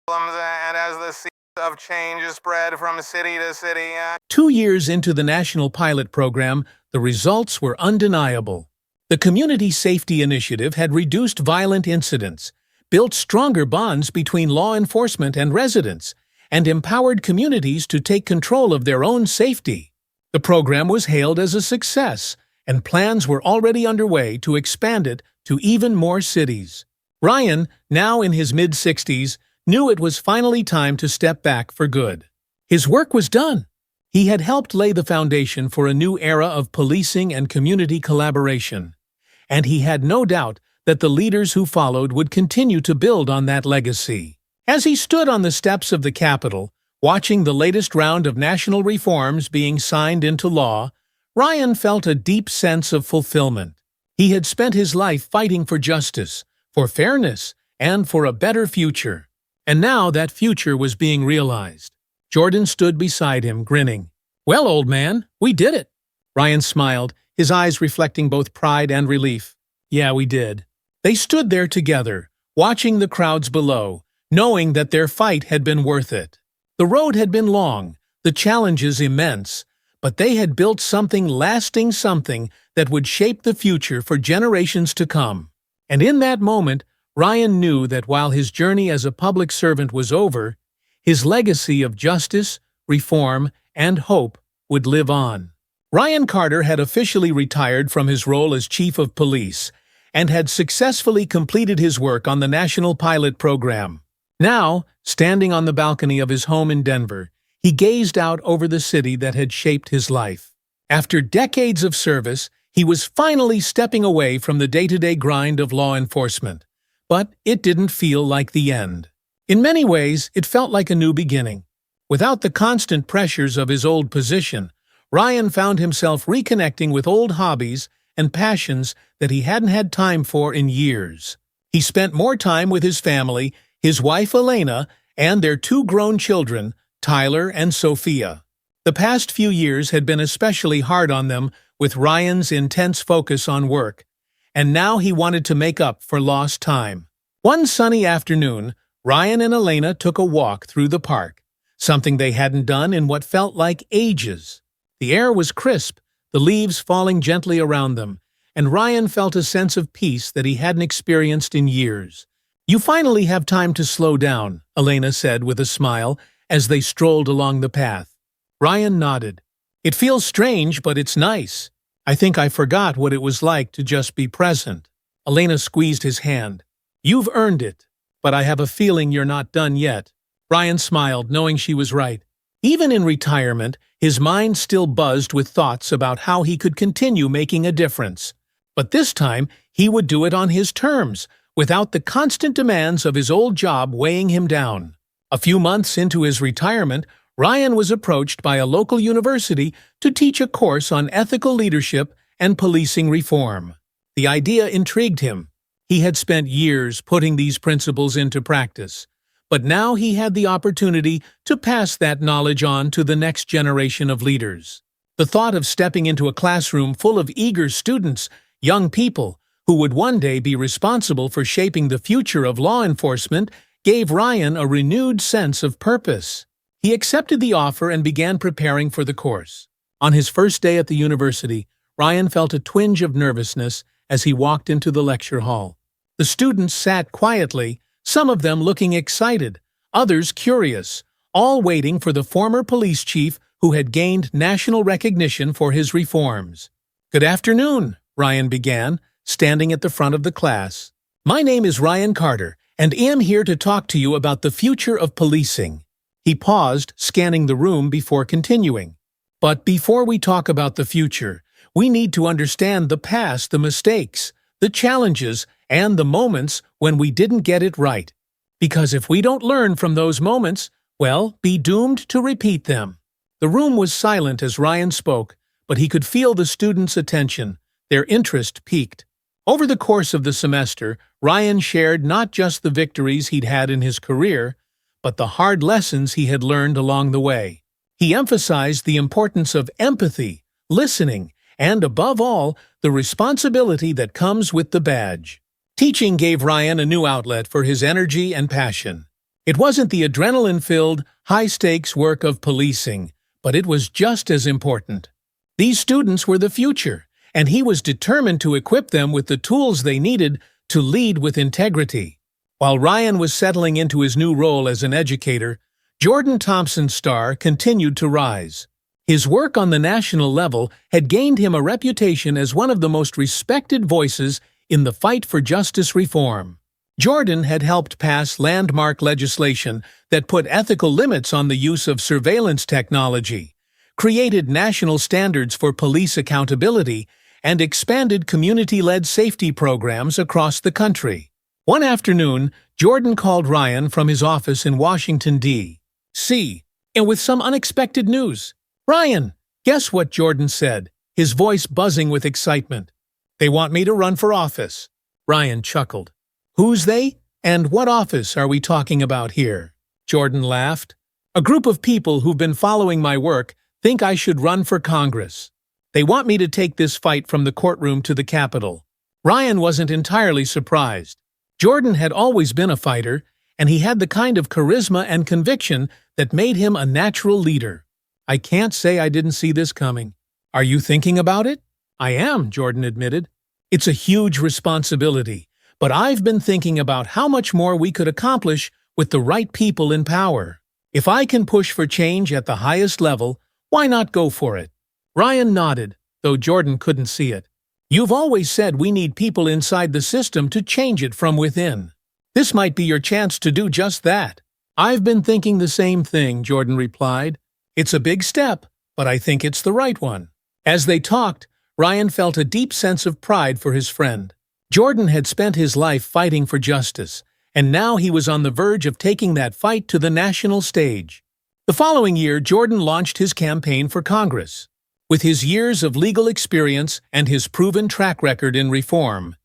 and as the seeds of change spread from city to city. 2 years into the national pilot program, the results were undeniable. The Community Safety Initiative had reduced violent incidents, built stronger bonds between law enforcement and residents, and empowered communities to take control of their own safety. The program was hailed as a success, and plans were already underway to expand it to even more cities. Ryan, now in his mid-60s, knew it was finally time to step back for good. His work was done. He had helped lay the foundation for a new era of policing and community collaboration, and he had no doubt that the leaders who followed would continue to build on that legacy. As he stood on the steps of the Capitol, watching the latest round of national reforms being signed into law, Ryan felt a deep sense of fulfillment. He had spent his life fighting for justice, for fairness, and for a better future. And now that future was being realized. Jordan stood beside him, grinning. "Well, old man, we did it." Ryan smiled, his eyes reflecting both pride and relief. "Yeah, we did." They stood there together, watching the crowds below, knowing that their fight had been worth it. The road had been long, the challenges immense, but they had built something lasting, something that would shape the future for generations to come. And in that moment, Ryan knew that while his journey as a public servant was over, his legacy of justice, reform, and hope would live on. Ryan Carter had officially retired from his role as chief of police and had successfully completed his work on the national pilot program. Now, standing on the balcony of his home in Denver, he gazed out over the city that had shaped his life. After decades of service, he was finally stepping away from the day-to-day grind of law enforcement. But it didn't feel like the end. In many ways, it felt like a new beginning. Without the constant pressures of his old position, Ryan found himself reconnecting with old hobbies and passions that he hadn't had time for in years. He spent more time with his family, his wife Elena, and their 2 grown children, Tyler and Sophia. The past few years had been especially hard on them with Ryan's intense focus on work, and now he wanted to make up for lost time. One sunny afternoon, Ryan and Elena took a walk through the park, something they hadn't done in what felt like ages. The air was crisp, the leaves falling gently around them, and Ryan felt a sense of peace that he hadn't experienced in years. "You finally have time to slow down," Elena said with a smile as they strolled along the path. Ryan nodded. "It feels strange, but it's nice. I think I forgot what it was like to just be present." Elena squeezed his hand. "You've earned it, but I have a feeling you're not done yet." Ryan smiled, knowing she was right. Even in retirement, his mind still buzzed with thoughts about how he could continue making a difference. But this time, he would do it on his terms, without the constant demands of his old job weighing him down. A few months into his retirement, Ryan was approached by a local university to teach a course on ethical leadership and policing reform. The idea intrigued him. He had spent years putting these principles into practice, but now he had the opportunity to pass that knowledge on to the next generation of leaders. The thought of stepping into a classroom full of eager students, young people, who would one day be responsible for shaping the future of law enforcement, gave Ryan a renewed sense of purpose. He accepted the offer and began preparing for the course. On his first day at the university, Ryan felt a twinge of nervousness as he walked into the lecture hall. The students sat quietly, some of them looking excited, others curious, all waiting for the former police chief who had gained national recognition for his reforms. "Good afternoon," Ryan began, standing at the front of the class. "My name is Ryan Carter, and am here to talk to you about the future of policing." He paused, scanning the room before continuing. "But before we talk about the future, we need to understand the past, the mistakes, the challenges, and the moments when we didn't get it right. Because if we don't learn from those moments, we'll be doomed to repeat them." The room was silent as Ryan spoke, but he could feel the students' attention. Their interest piqued. Over the course of the semester, Ryan shared not just the victories he'd had in his career, but the hard lessons he had learned along the way. He emphasized the importance of empathy, listening, and above all, the responsibility that comes with the badge. Teaching gave Ryan a new outlet for his energy and passion. It wasn't the adrenaline-filled, high-stakes work of policing, but it was just as important. These students were the future, and he was determined to equip them with the tools they needed to lead with integrity. While Ryan was settling into his new role as an educator, Jordan Thompson's star continued to rise. His work on the national level had gained him a reputation as one of the most respected voices in the fight for justice reform. Jordan had helped pass landmark legislation that put ethical limits on the use of surveillance technology, created national standards for police accountability, and expanded community-led safety programs across the country. One afternoon, Jordan called Ryan from his office in Washington, D.C., and with some unexpected news. "Ryan, guess what?" Jordan said, his voice buzzing with excitement. "They want me to run for office." Ryan chuckled. "Who's they? And what office are we talking about here?" Jordan laughed. "A group of people who've been following my work think I should run for Congress. They want me to take this fight from the courtroom to the Capitol." Ryan wasn't entirely surprised. Jordan had always been a fighter, and he had the kind of charisma and conviction that made him a natural leader. "I can't say I didn't see this coming. Are you thinking about it?" "I am," Jordan admitted. "It's a huge responsibility, but I've been thinking about how much more we could accomplish with the right people in power. If I can push for change at the highest level, why not go for it?" Ryan nodded, though Jordan couldn't see it. "You've always said we need people inside the system to change it from within. This might be your chance to do just that." "I've been thinking the same thing," Jordan replied. "It's a big step, but I think it's the right one." As they talked, Ryan felt a deep sense of pride for his friend. Jordan had spent his life fighting for justice, and now he was on the verge of taking that fight to the national stage. The following year, Jordan launched his campaign for Congress. With his years of legal experience and his proven track record in reform,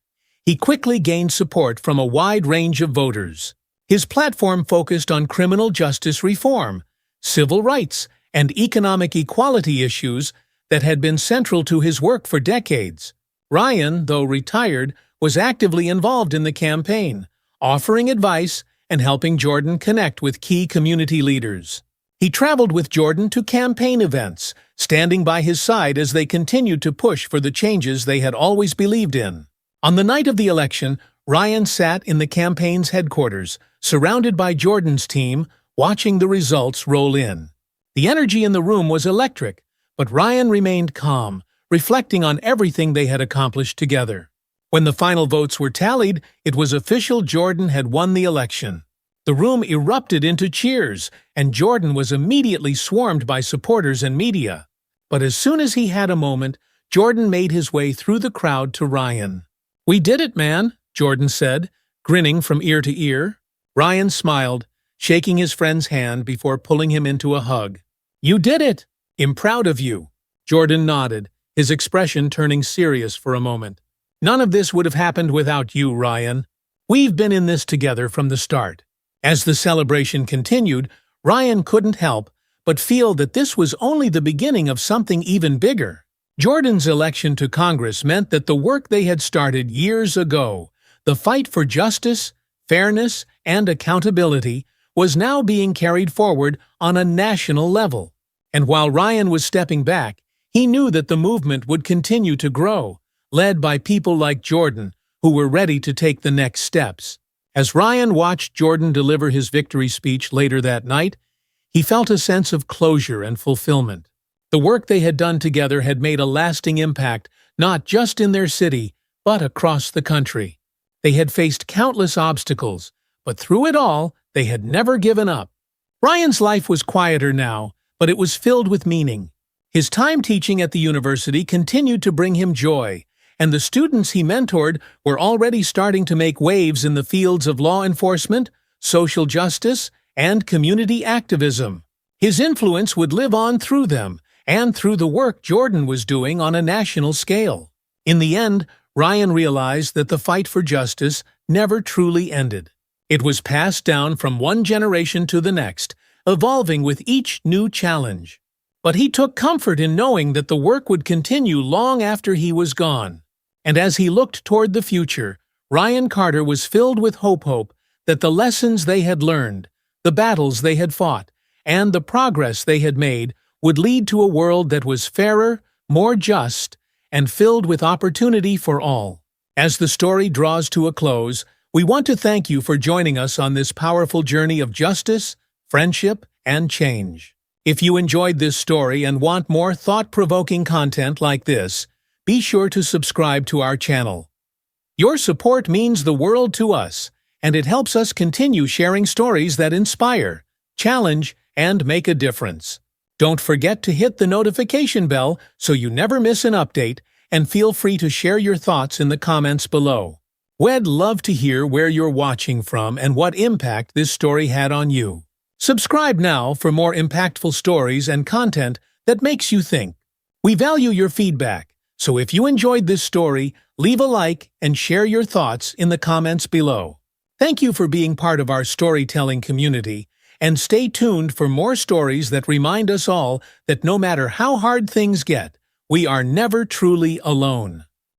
he quickly gained support from a wide range of voters. His platform focused on criminal justice reform, civil rights, and economic equality issues that had been central to his work for decades. Ryan, though retired, was actively involved in the campaign, offering advice and helping Jordan connect with key community leaders. He traveled with Jordan to campaign events, standing by his side as they continued to push for the changes they had always believed in. On the night of the election, Ryan sat in the campaign's headquarters, surrounded by Jordan's team, watching the results roll in. The energy in the room was electric, but Ryan remained calm, reflecting on everything they had accomplished together. When the final votes were tallied, it was official: Jordan had won the election. The room erupted into cheers, and Jordan was immediately swarmed by supporters and media. But as soon as he had a moment, Jordan made his way through the crowd to Ryan. "We did it, man," Jordan said, grinning from ear to ear. Ryan smiled, shaking his friend's hand before pulling him into a hug. "You did it! I'm proud of you." Jordan nodded, his expression turning serious for a moment. "None of this would have happened without you, Ryan. We've been in this together from the start." As the celebration continued, Ryan couldn't help but feel that this was only the beginning of something even bigger. Jordan's election to Congress meant that the work they had started years ago, the fight for justice, fairness, and accountability, was now being carried forward on a national level. And while Ryan was stepping back, he knew that the movement would continue to grow, led by people like Jordan, who were ready to take the next steps. As Ryan watched Jordan deliver his victory speech later that night, he felt a sense of closure and fulfillment. The work they had done together had made a lasting impact, not just in their city, but across the country. They had faced countless obstacles, but through it all, they had never given up. Ryan's life was quieter now, but it was filled with meaning. His time teaching at the university continued to bring him joy, and the students he mentored were already starting to make waves in the fields of law enforcement, social justice, and community activism. His influence would live on through them, and through the work Jordan was doing on a national scale. In the end, Ryan realized that the fight for justice never truly ended. It was passed down from one generation to the next, evolving with each new challenge. But he took comfort in knowing that the work would continue long after he was gone. And as he looked toward the future, Ryan Carter was filled with hope that the lessons they had learned, the battles they had fought, and the progress they had made would lead to a world that was fairer, more just, and filled with opportunity for all. As the story draws to a close, we want to thank you for joining us on this powerful journey of justice, friendship, and change. If you enjoyed this story and want more thought-provoking content like this, be sure to subscribe to our channel. Your support means the world to us, and it helps us continue sharing stories that inspire, challenge, and make a difference. Don't forget to hit the notification bell so you never miss an update, and feel free to share your thoughts in the comments below. We'd love to hear where you're watching from and what impact this story had on you. Subscribe now for more impactful stories and content that makes you think. We value your feedback, so if you enjoyed this story, leave a like and share your thoughts in the comments below. Thank you for being part of our storytelling community, and stay tuned for more stories that remind us all that no matter how hard things get, we are never truly alone.